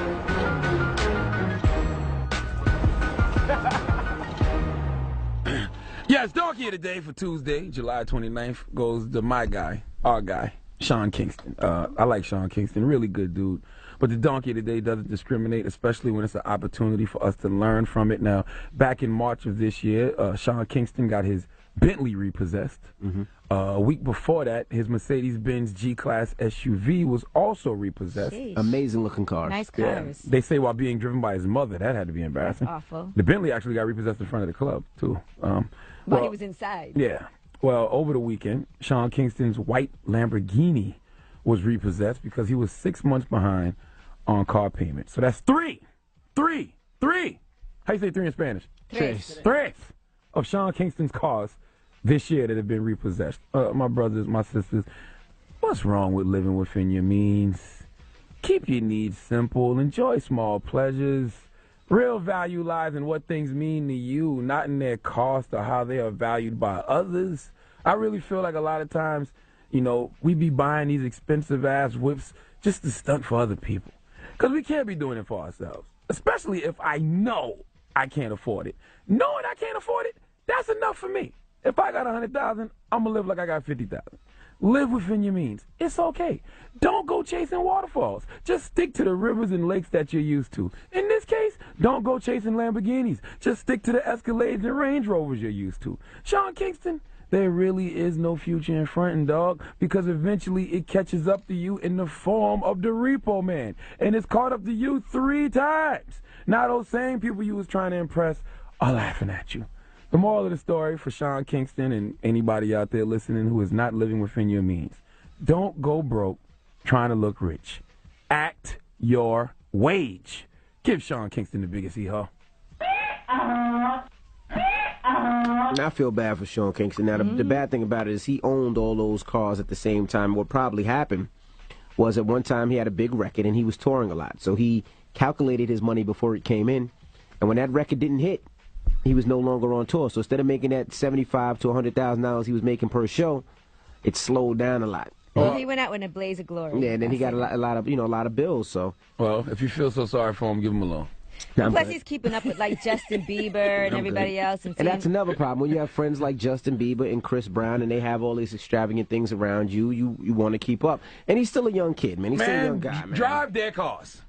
Yes, Donkey of the Day for Tuesday, July 29th, goes to my guy, our guy, Sean Kingston. I like Sean Kingston, really good dude. But the donkey today doesn't discriminate, especially when it's an opportunity for us to learn from it. Now, back in March of this year, Sean Kingston got his Bentley repossessed. A week before that, his Mercedes-Benz G-Class SUV was also repossessed. Amazing looking car. Nice cars. They say while being driven by his mother. That had to be embarrassing. That's awful. The Bentley actually got repossessed in front of the club, too. While he was inside. Yeah. Well, over the weekend, Sean Kingston's white Lamborghini was repossessed because he was 6 months behind on car payments. So that's three. How you say three in Spanish? Tres. Of Sean Kingston's cars this year that have been repossessed. My brothers, my sisters, what's wrong with living within your means? Keep your needs simple. Enjoy small pleasures. Real value lies in what things mean to you, not in their cost or how they are valued by others. I really feel like a lot of times, you know, we be buying these expensive-ass whips just to stunt for other people. Because we can't be doing it for ourselves, especially if I know I can't afford it. Knowing I can't afford it, that's enough for me. If I got 100,000, I'm going to live like I got 50,000. Live within your means. It's okay. Don't go chasing waterfalls. Just stick to the rivers and lakes that you're used to. In this case, don't go chasing Lamborghinis. Just stick to the Escalades and Range Rovers you're used to. Sean Kingston, there really is no future in fronting, dog, because eventually it catches up to you in the form of the Repo Man. And it's caught up to you 3 times. Now those same people you was trying to impress are laughing at you. The moral of the story for Sean Kingston and anybody out there listening who is not living within your means, don't go broke trying to look rich. Act your wage. Give Sean Kingston the biggest hee-haw. I feel bad for Sean Kingston. Now, the bad thing about it is he owned all those cars at the same time. What probably happened was at one time he had a big record and he was touring a lot. So he calculated his money before it came in. And when that record didn't hit, he was no longer on tour. So instead of making that $75,000 to $100,000 he was making per show, it slowed down a lot. Well, he went out in a blaze of glory. Yeah, and then he got a lot of bills. So, well, if you feel so sorry for him, give him a loan. Plus, he's keeping up with like Justin Bieber and everybody else. And that's another problem. When you have friends like Justin Bieber and Chris Brown, and they have all these extravagant things around you, you want to keep up. And he's still a young kid, man. He's still a young guy, man. Drive their cars.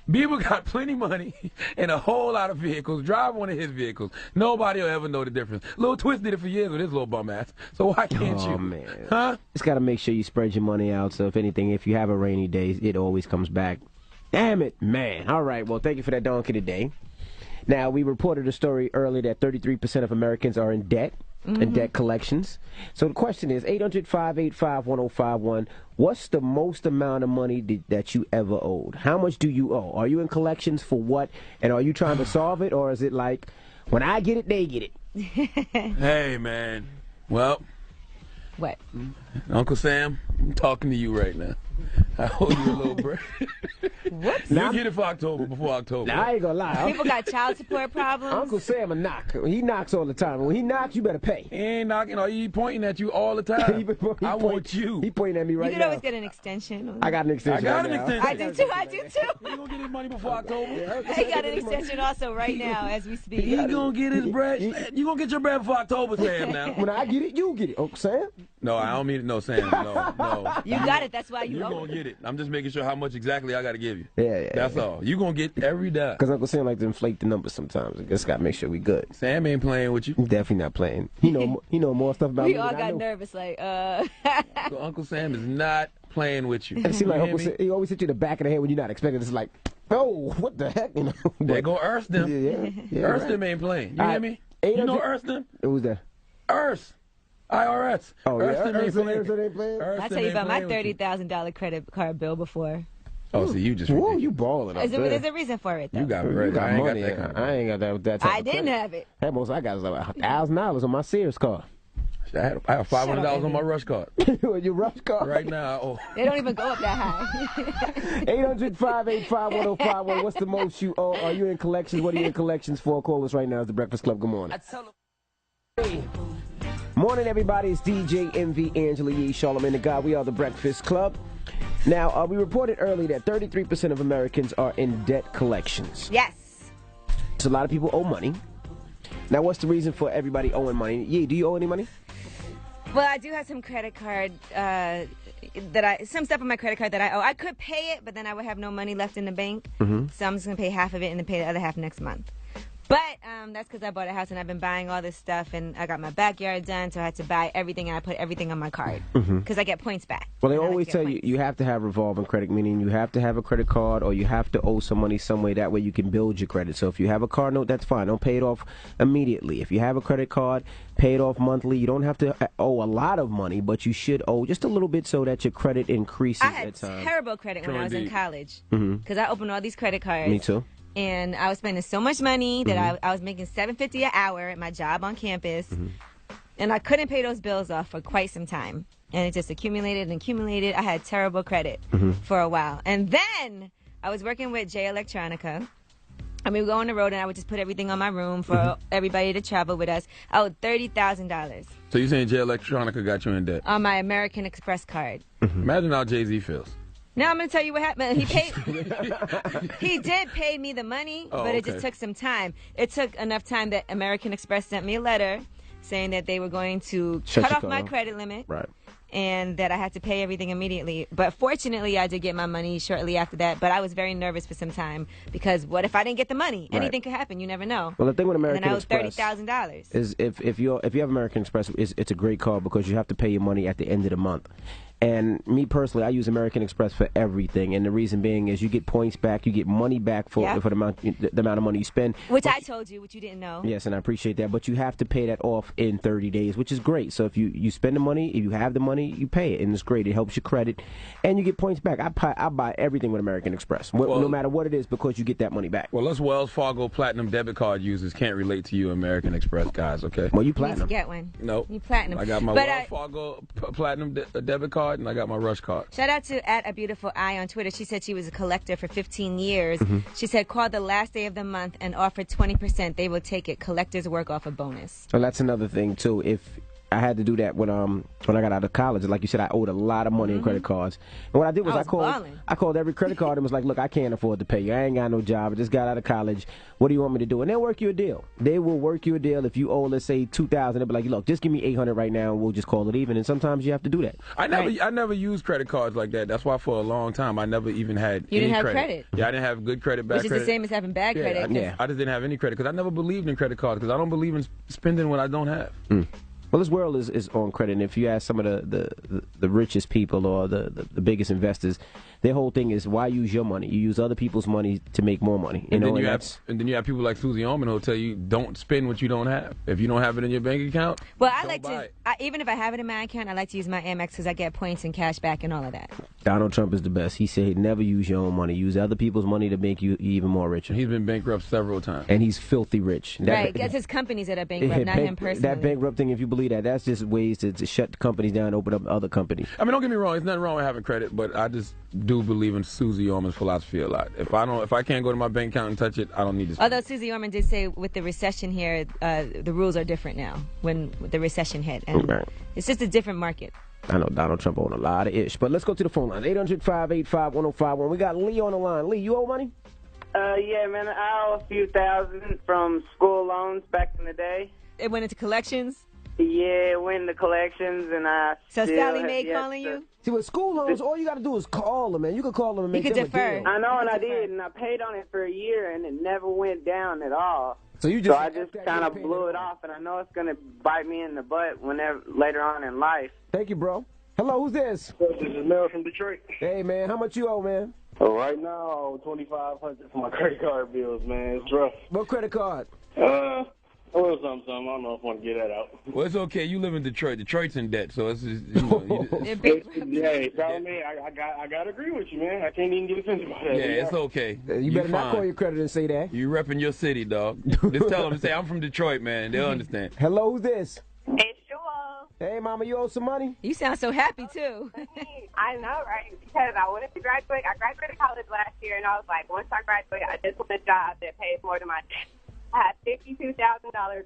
Bieber got plenty money and a whole lot of vehicles. Drive one of his vehicles. Nobody will ever know the difference. Lil Twist did it for years with his little bum ass. So why can't you? Oh, man. Huh? Just got to make sure you spread your money out. So if anything, if you have a rainy day, it always comes back. Damn it, man. All right, well, thank you for that donkey today. Now, we reported a story earlier that 33% of Americans are in debt, in debt collections. So the question is, 800-585-1051, what's the most amount of money that you ever owed? How much do you owe? Are you in collections for what? And are you trying to solve it? Or is it like, when I get it, they get it? Hey, man. Well. What? Uncle Sam, I'm talking to you right now. I owe you a little break. What? You'll get it for October, before October. Nah, I ain't gonna lie. People got child support problems. Uncle Sam a knock. He knocks all the time. When he knocks, you better pay. He ain't knocking. He pointing at you all the time. I want you. He pointing at me right now. You could always get an extension. I got an extension. I got an extension. I do too. I do too. He gonna get his money before October. He got an extension also right now as we speak. He gonna get his bread. You gonna get your bread before October, Sam? Now. When I get it, you get it. Uncle Sam. No, I don't mean it. No, Sam. No. You got it. That's why you gonna get it. I'm just making sure how much exactly I got to give you. Yeah. That's all. You gonna get every dime. Because Uncle Sam like to inflate the numbers sometimes. I just gotta make sure we good. Sam ain't playing with you. Definitely not playing. He know more stuff about me. We all got nervous, like. So Uncle Sam is not playing with you. It seems like Uncle Sam, he always hit you in the back of the head when you're not expecting. It's like, oh, what the heck, you know? There go Erston. Yeah, Erston ain't playing. You hear me? You know Erston? Who's that? IRS. Oh, Erston ain't playing. I'll tell you about my $30,000 credit card bill before. Oh, so you just. Whoa, you balling up. There's a reason for it, though. You got bread. You got I ain't money. got that. I ain't got that type I of didn't credit. have it. That most I got was like $1,000 on my Sears card. I have $500 on my rush card. Your rush card? Right now. They don't even go up that high. 800-585-1051. What's the most you owe? Are you in collections? What are you in collections for? Call us right now. It's the Breakfast Club. Good morning. Morning, everybody. It's DJ MV, Angela Yee, Charlagmane Tha God. We are the Breakfast Club. Now, we reported earlier that 33% of Americans are in debt collections. Yes. So a lot of people owe money. Now, what's the reason for everybody owing money? Yee, do you owe any money? Well, I do have some credit card some stuff on my credit card that I owe. I could pay it, but then I would have no money left in the bank. Mm-hmm. So I'm just gonna pay half of it and then pay the other half next month. But that's because I bought a house and I've been buying all this stuff and I got my backyard done, so I had to buy everything and I put everything on my card because I get points back. Well, they always tell you you have to have revolving credit, meaning you have to have a credit card or you have to owe some money some way. That way you can build your credit. So if you have a car note, that's fine. Don't pay it off immediately. If you have a credit card, pay it off monthly. You don't have to owe a lot of money, but you should owe just a little bit so that your credit increases I had at times. terrible credit when I was in college Mhm. because I opened all these credit cards. Me too. And I was spending so much money that I was making $7.50 an hour at my job on campus, and I couldn't pay those bills off for quite some time. And it just accumulated and accumulated. I had terrible credit for a while. And then I was working with Jay Electronica. I mean, we go on the road, and I would just put everything on my room for everybody to travel with us. I owed $30,000 So you're saying Jay Electronica got you in debt? on my American Express card. Imagine how Jay-Z feels. Now I'm going to tell you what happened. He did pay me the money, Oh, but it just okay. took some time. It took enough time that American Express sent me a letter saying that they were going to Shut cut your off my card off. credit limit. Right. And that I had to pay everything immediately. But fortunately, I did get my money shortly after that. But I was very nervous for some time because what if I didn't get the money? Right. Anything could happen. You never know. Well, the thing with And American then I owed Express $30,000. is if you have American Express, it's a great card because you have to pay your money at the end of the month. And me personally, I use American Express for everything, and the reason being is you get points back, you get money back for Yeah. the amount of money you spend. Which I told you, which you didn't know. Yes, and I appreciate that, but you have to pay that off in 30 days, which is great. So if you spend the money, if you have the money, you pay it, and it's great. It helps your credit, and you get points back. I buy everything with American Express, no matter what it is, because you get that money back. Well, us Wells Fargo Platinum debit card users can't relate to you American Express guys, okay? Well, you You need platinum. to get one. No. You platinum. I got my But Wells Fargo Platinum debit card, and I got my Rush card. Shout out to @abeautifuleye on Twitter. She said she was a collector for 15 years. Mm-hmm. She said call the last day of the month and offer 20%. They will take it. Collectors work off a bonus. So that's another thing too. If I had to do that when I got out of college, like you said, I owed a lot of money in credit cards. And what I did was I was I called every credit card and was like, look, I can't afford to pay you. I ain't got no job. I just got out of college. What do you want me to do? And they'll work you a deal. They will work you a deal. If you owe, let's say, $2,000, they'll be like, look, just give me $800 right now and we'll just call it even. And sometimes you have to do that. I never used credit cards like that. That's why for a long time I never even had You any didn't have credit. Yeah, I didn't have good credit, bad Which is credit. the same as having bad credit. 'cause I just didn't have any credit because I never believed in credit cards because I don't believe in spending what I don't have. Well, this world is on credit, and if you ask some of the richest people or the biggest investors, their whole thing is why use your money? You use other people's money to make more money. And then you have people like Susie Orman who'll tell you don't spend what you don't have. If you don't have it in your bank account, Well, I like to, even if I have it in my account, I like to use my Amex because I get points and cash back and all of that. Donald Trump is the best. He said never use your own money. Use other people's money to make you even more richer. He's been bankrupt several times. And he's filthy rich. Right, that's his companies that are bankrupt, not him personally. That bankrupt thing, if you believe that, that's just ways to shut companies down and open up other companies. I mean, don't get me wrong. There's nothing wrong with having credit, but I just do believe in Susie Orman's philosophy a lot. If I can't go to my bank account and touch it, I don't need to spend. Although Susie Orman did say with the recession here, the rules are different now when the recession hit. And it's just a different market. I know Donald Trump owned a lot of ish, but let's go to the phone line. 800-585-1051. We got Lee on the line. Lee, you owe money? Yeah, man, I owe a few thousand from school loans back in the day. It went into collections? Yeah, it went into collections, and I So still Sally have Mae yet calling to- you? See, with school loans, all you got to do is call them, man. You can call them and make them a deal. I know, and I did, and I paid on it for a year, and it never went down at all. So I just kind of blew it off, and I know it's going to bite me in the butt whenever later on in life. Thank you, bro. Hello, who's this? This is Mel from Detroit. Hey, man, how much you owe, man? Right now, I owe $2,500 for my credit card bills, man. It's rough. What credit card? A little something. I don't know if I want to get that out. Well, it's okay. You live in Detroit. Detroit's in debt, so it's just, you know. Hey, Charlagmane, I got to agree with you, man. I can't even get offended by that. Yeah, it's okay. You better not call your credit and say that. You repping your city, dog. Just tell them, say, I'm from Detroit, man. They'll understand. Hello, who's this? It's Joel. Hey, mama, you owe some money? You sound so happy, too. I know, right? Because I wanted to graduate. I graduated college last year, and I was like, once I graduate, I just want a job that pays more than my I have $52,000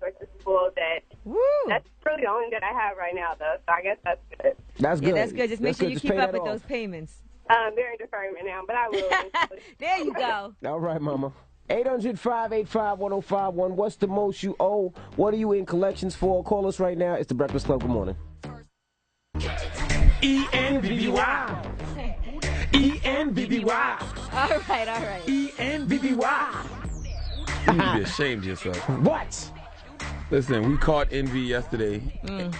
worth of school debt. Woo! That's really the only debt I have right now, though, so I guess that's good. That's good. Yeah, that's good. Just make sure you keep up with those payments. They're in deferment now, but I will. There you go. All right, mama. 800-585-1051. What's the most you owe? What are you in collections for? Call us right now. It's the Breakfast Club. Good morning. E-N-B-B-Y. E-N-B-B-Y. All right. E-N-B-B-Y. You need to be ashamed of yourself. What? Listen, we caught Envy yesterday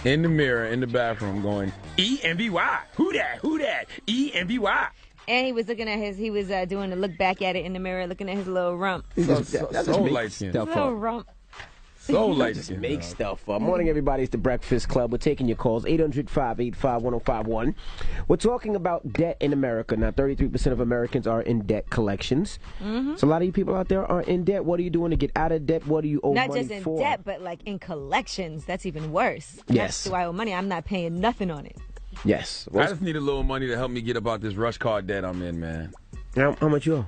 in the mirror in the bathroom going, E-N-B-Y. Who that? Who that? E-N-B-Y. And he was looking at his, doing a look back at it in the mirror, looking at his little rump. So light skin. Little rump. So light Just skin. make stuff up. Morning, everybody. It's the Breakfast Club. We're taking your calls, 800-585-1051. We're talking about debt in America. Now, 33% of Americans are in debt collections. So a lot of you people out there are in debt. What are you doing to get out of debt? What do you owe Not money just in for? debt, but like in collections. That's even worse. Yes. Do I owe money? I'm not paying nothing on it. Yes. I just need a little money to help me get about this rush card debt I'm in, man. How much you owe?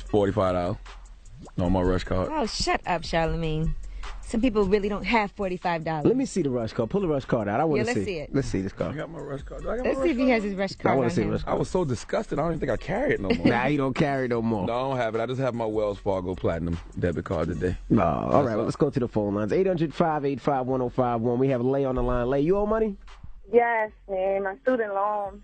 $45 on my rush card. Oh, shut up, Charlamagne. Some people really don't have $45. Let me see the rush card. Pull the rush card out. I want to let's see. see it. Let's see this card. I got my rush card. Let's see if he has his rush card. I want on to see the him. rush card. I was so disgusted. I don't even think I carry it no more. Nah, you don't carry no more. No, I don't have it. I just have my Wells Fargo Platinum debit card today. No. All right, well, let's go to the phone lines. 800-585-1051. We have Lay on the line. Lay, you owe money? Yes, man. My student loans.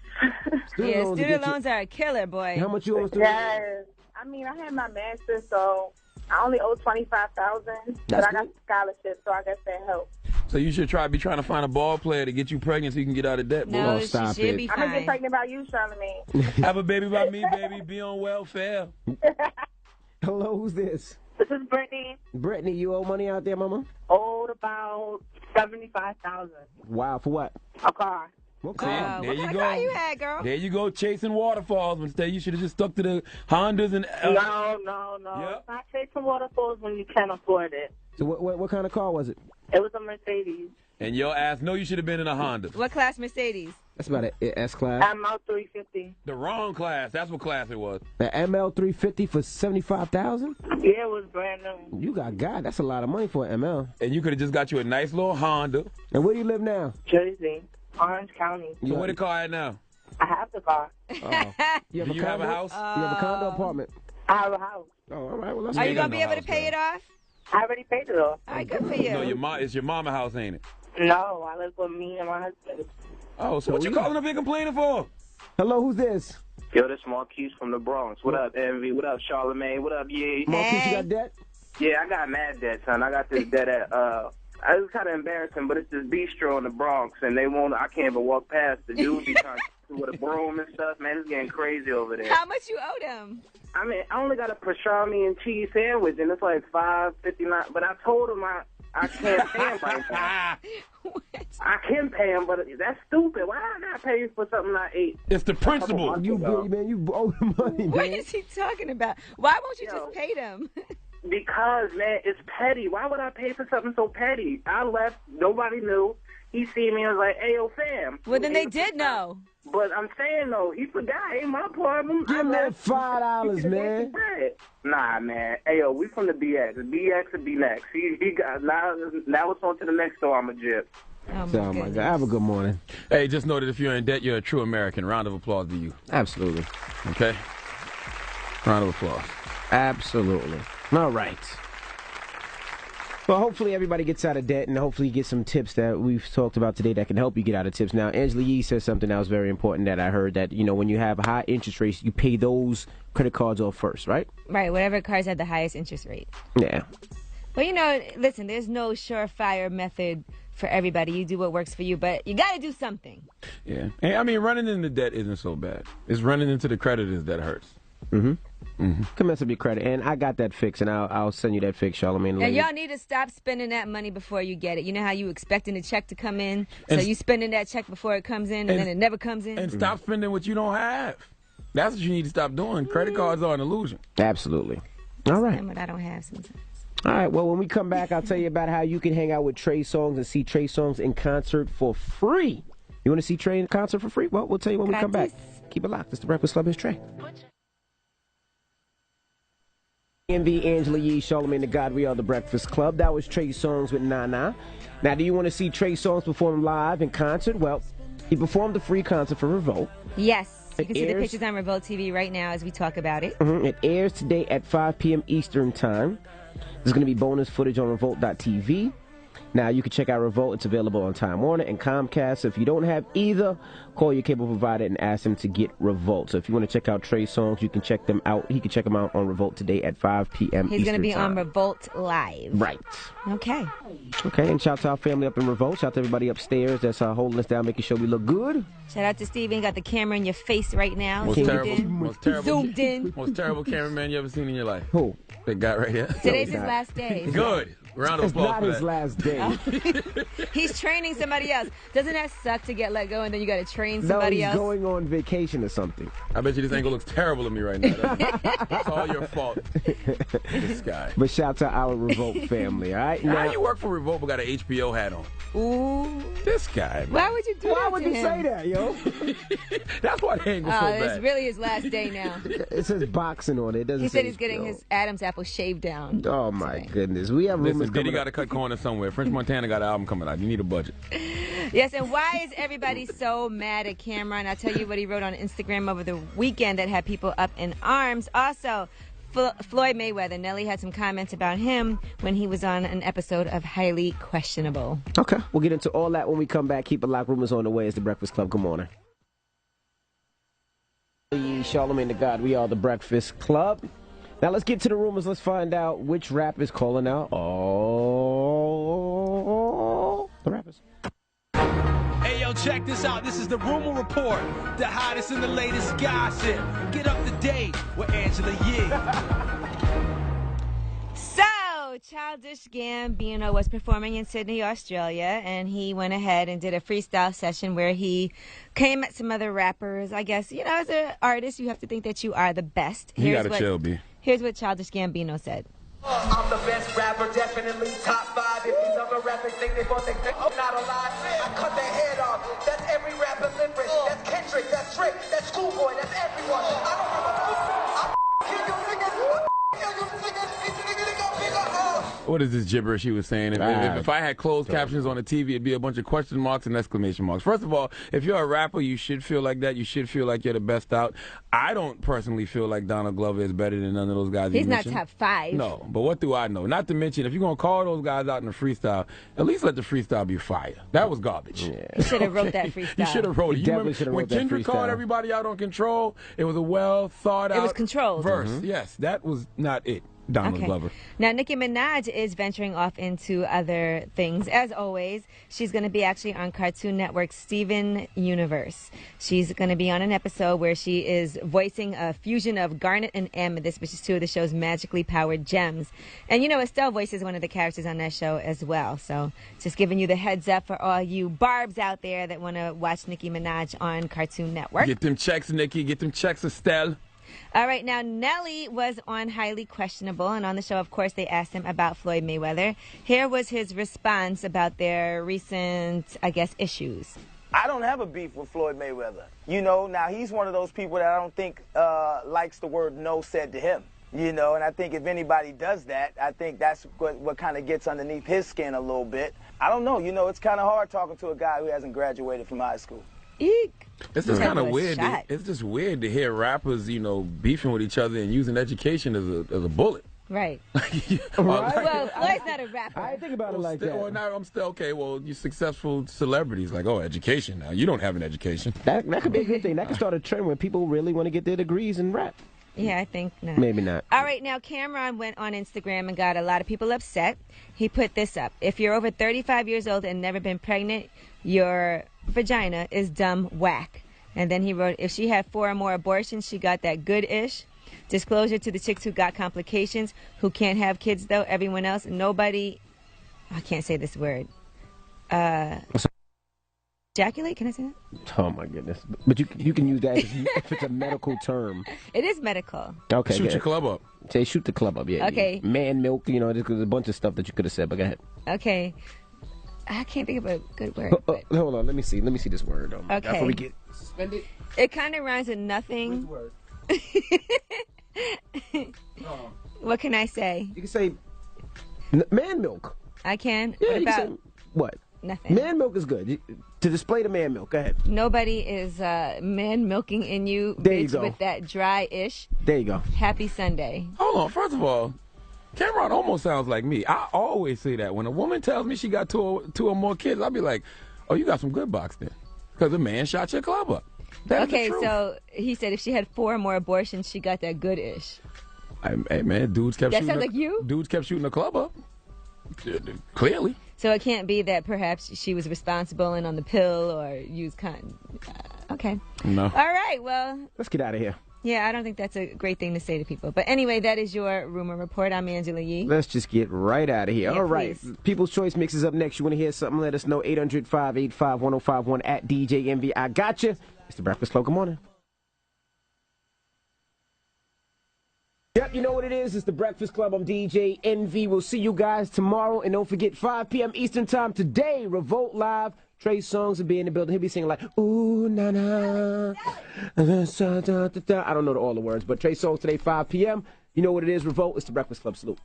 Student loans are a killer, boy. How much you owe student loans? Yes. I mean, I had my master's, so I only owe $25,000, but I got scholarship, so I guess that helps. So you should be trying to find a ball player to get you pregnant so you can get out of debt. No, boy. she should be I'm going to fine. get pregnant by you, Charlamagne. Have a baby by me, baby. Be on welfare. Hello, who's this? This is Brittany. Brittany, you owe money out there, mama? Owed about $75,000. Wow, for what? A car. What See, car? there What you kind go. of car you had, girl? There you go, chasing waterfalls. Instead, you should have just stuck to the Hondas and. No. Yep. It's not chasing waterfalls when you can't afford it. So what kind of car was it? It was a Mercedes. And your ass know you should have been in a Honda. What class Mercedes? That's about an S-Class. ML350. The wrong class. That's what class it was. An ML350 for $75,000? Yeah, it was brand new. You got God. That's a lot of money for an ML. And you could have just got you a nice little Honda. And where do you live now? Jersey. Orange County. So where the car at now? I have the car. Oh. Do you have a house? You have a condo apartment? I have a house. Oh, all right. Well, let's Are you going to be able to pay it off? I already paid it off. All right, good for you. No, it's your mama house, ain't it? No, I live with me and my husband. Oh, so what you calling up here complaining for? Hello, who's this? Yo, this Marquise from the Bronx. What up, Envy? What up, Charlamagne? What up, Ye? Marquise, you got debt? Yeah, I got mad debt, son. I got this debt at, it was kind of embarrassing, but it's this bistro in the Bronx, and I can't even walk past. The dudes be trying to with a broom and stuff. Man, it's getting crazy over there. How much you owe them? I mean, I only got a pastrami and cheese sandwich, and it's like $5.59. But I told him I can't pay him right now. I can pay him, but that's stupid. Why I gotta pay you for something I ate? It's the principle. You owe the money, man. What is he talking about? Why won't you just pay them? Because, man, it's petty. Why would I pay for something so petty? I left. Nobody knew. He seen me and was like, hey, yo, fam. Well, then they did know. But I'm saying, though, he forgot. Ain't my problem. Give him that $5, man. Nah, man. Hey, yo, we from the BX. The BX will be next. He got, now it's on to the next store I'm a jip. Oh, my God. Have a good morning. Hey, just know that if you're in debt, you're a true American. Round of applause to you. Absolutely. Okay? Round of applause. Absolutely. All right. Well, hopefully everybody gets out of debt, and hopefully you get some tips that we've talked about today that can help you get out of tips. Now, Angela Yee says something that was very important that I heard, that, when you have high interest rates, you pay those credit cards off first, right? Right, whatever cards have the highest interest rate. Yeah. Well, listen, there's no surefire method for everybody. You do what works for you, but you got to do something. Yeah. And, I mean, running into debt isn't so bad. It's running into the creditors that hurts. Can mess up your credit, and I got that fix, and I'll send you that fix, Charlamagne. And y'all need to stop spending that money before you get it. You know how you expecting the check to come in, so you spending that check before it comes in, and then it never comes in. And stop spending what you don't have. That's what you need to stop doing. Credit cards are an illusion. Absolutely. All right. What I don't have sometimes. All right, well, when we come back, I'll tell you about how you can hang out with Trey Songz and see Trey Songz in concert for free. You want to see Trey in concert for free? Well, we'll tell you when we come back. Keep it locked. It's the Breakfast Club. Here's Trey. Envy, Angela Yee, Charlagmane Tha God, we are the Breakfast Club. That was Trey Songz with Nana. Now, do you want to see Trey Songz perform live in concert? Well, he performed a free concert for Revolt. Yes. You can see the pictures on Revolt TV right now as we talk about it. It airs today at 5 p.m. Eastern Time. There's going to be bonus footage on Revolt.tv. Now, you can check out Revolt. It's available on Time Warner and Comcast. So if you don't have either, call your cable provider and ask them to get Revolt. So if you want to check out Trey's songs, you can check them out. He can check them out on Revolt today at 5 p.m. He's going to be Eastern on time. Revolt Live. Right. Okay. Okay, and shout out to our family up in Revolt. Shout out to everybody upstairs that's holding us down, making sure we look good. Shout out to Steven. Got the camera in your face right now. Most terrible Zoomed in. Most terrible cameraman you ever seen in your life. Who? That guy right here. Today's his last day. Good. Round of It's applause not for his that. last day. He's training somebody else. Doesn't that suck to get let go and then you got to train No, somebody he's else? going on vacation or something. I bet you this angle looks terrible to me right now. It's all your fault. This guy. But shout out to our Revolt family, all right? How you work for Revolt but got an HBO hat on? Ooh. This guy. Why would you do Why that would to you him? say that, yo? That's why the angle so It's bad. really his last day now. It says boxing on it. It doesn't He say said he's getting HBO. his Adam's apple shaved down. Oh, my goodness. We have rumors Listen, Diddy coming got up. to cut corners somewhere. French Montana got an album coming out. You need a budget. Yes, and why is everybody so mad at Cameron? I'll tell you what he wrote on Instagram over the weekend that had people up in arms. Also, Floyd Mayweather. Nelly had some comments about him when he was on an episode of Highly Questionable. Okay, we'll get into all that when we come back. Keep it locked. Rumors on the way. It's the Breakfast Club. Good morning. Charlagmane Tha God. We are the Breakfast Club. Now let's get to the rumors. Let's find out which rap is calling out all the rappers. Hey, yo, check this out. This is the Rumor Report, the hottest and the latest gossip. Get up to date with Angela Yee. So, Childish Gambino was performing in Sydney, Australia, and he went ahead and did a freestyle session where he came at some other rappers. I guess, you know, as an artist, you have to think that you are the best. You got to chill, B. Here's what Childish Gambino said. I'm the best rapper, definitely top 5. If these other rappers think they both think I'm not alive, I cut their head off. That's every rapper limerick. That's Kendrick, that's Drake, that's Schoolboy, that's everyone. I don't give a fuck. I kill you niggas. I kill you niggas. These niggas got bigger house. What is this gibberish he was saying? If I had closed captions on the TV, it'd be a bunch of question marks and exclamation marks. First of all, if you're a rapper, you should feel like that. You should feel like you're the best out. I don't personally feel like Donald Glover is better than none of those guys. He's you not mentioned. top 5. No, but what do I know? Not to mention, if you're going to call those guys out in a freestyle, at least let the freestyle be fire. That was garbage. You should have wrote that freestyle. You should have wrote it. You Definitely remember should have when wrote that Kendrick called freestyle. everybody out on Control, it was a well thought out It was controlled. verse. Mm-hmm. Yes, that was not it. Donald Glover. Now, Nicki Minaj is venturing off into other things. As always, she's going to be actually on Cartoon Network's Steven Universe. She's going to be on an episode where she is voicing a fusion of Garnet and Amethyst, which is two of the show's magically powered gems. And, you know, Estelle voices one of the characters on that show as well. So just giving you the heads up for all you barbs out there that want to watch Nicki Minaj on Cartoon Network. Get them checks, Nikki. Get them checks, Estelle. All right, now Nelly was on Highly Questionable, and on the show, of course, they asked him about Floyd Mayweather. Here was his response about their recent, I guess, issues. I don't have a beef with Floyd Mayweather. You know, now he's one of those people that I don't think likes the word no said to him. You know, and I think if anybody does that, I think that's what kind of gets underneath his skin a little bit. I don't know. You know, it's kind of hard talking to a guy who hasn't graduated from high school. Eek. It's just kind of That was weird. shot. It's just weird to hear rappers, you know, beefing with each other and using education as a bullet. Right. Right? Well, Floyd's not a rapper. I think about it like that. Well, now I'm still okay. Well, you successful celebrities like, oh, education. Now you don't have an education. That could be a good thing. That could start a trend where people really want to get their degrees in rap. Yeah, I think not. Maybe not. All right, now Cameron went on Instagram and got a lot of people upset. He put this up. If you're over 35 years old and never been pregnant, your vagina is dumb whack. And then he wrote, if she had 4 or more abortions, she got that good-ish. Disclosure to the chicks who got complications, who can't have kids, though. Everyone else, nobody, I can't say this word. Ejaculate? Can I say that? Oh, my goodness. But you can use that if it's a medical term. It is medical. Okay. Shoot your club up. Say shoot the club up, yeah. Okay. Man milk, you know, there's a bunch of stuff that you could have said, but go ahead. Okay. I can't think of a good word. But Hold on, let me see this word. Okay. Before we get suspended. it kind of rhymes with nothing. Word. What can I say? You can say man milk. I can? Yeah, What you about can say what? nothing? Man milk is good. To display the man milk, go ahead. Nobody is man milking in you, There you bitch, go. with that dry-ish. There you go. Happy Sunday. Hold on. First of all, Cameron almost sounds like me. I always say that. When a woman tells me she got two or more kids, I'll be like, oh, you got some good box then. Because a man shot your club up. That's okay, so he said if she had 4 more abortions, she got that good-ish. Hey, man, dudes kept shooting. That sounds like you? Dudes kept shooting the club up. Clearly. So it can't be that perhaps she was responsible and on the pill or used cotton. Okay. No. All right, well. Let's get out of here. Yeah, I don't think that's a great thing to say to people. But anyway, that is your rumor report. I'm Angela Yee. Let's just get right out of here. Yeah, all right. please. People's Choice Mix is up next. You want to hear something? Let us know. 800-585-1051 at DJ Envy. I got you. It's the Breakfast Club. Good morning. Yep, you know what it is. It's the Breakfast Club. I'm DJ Envy. We'll see you guys tomorrow. And don't forget, 5 p.m. Eastern Time today, Revolt Live. Trey Songz will be in the building. He'll be singing like, ooh, na na. I don't know all the words, but Trey Songz today, 5 p.m. You know what it is, Revolt. It's the Breakfast Club. Salute.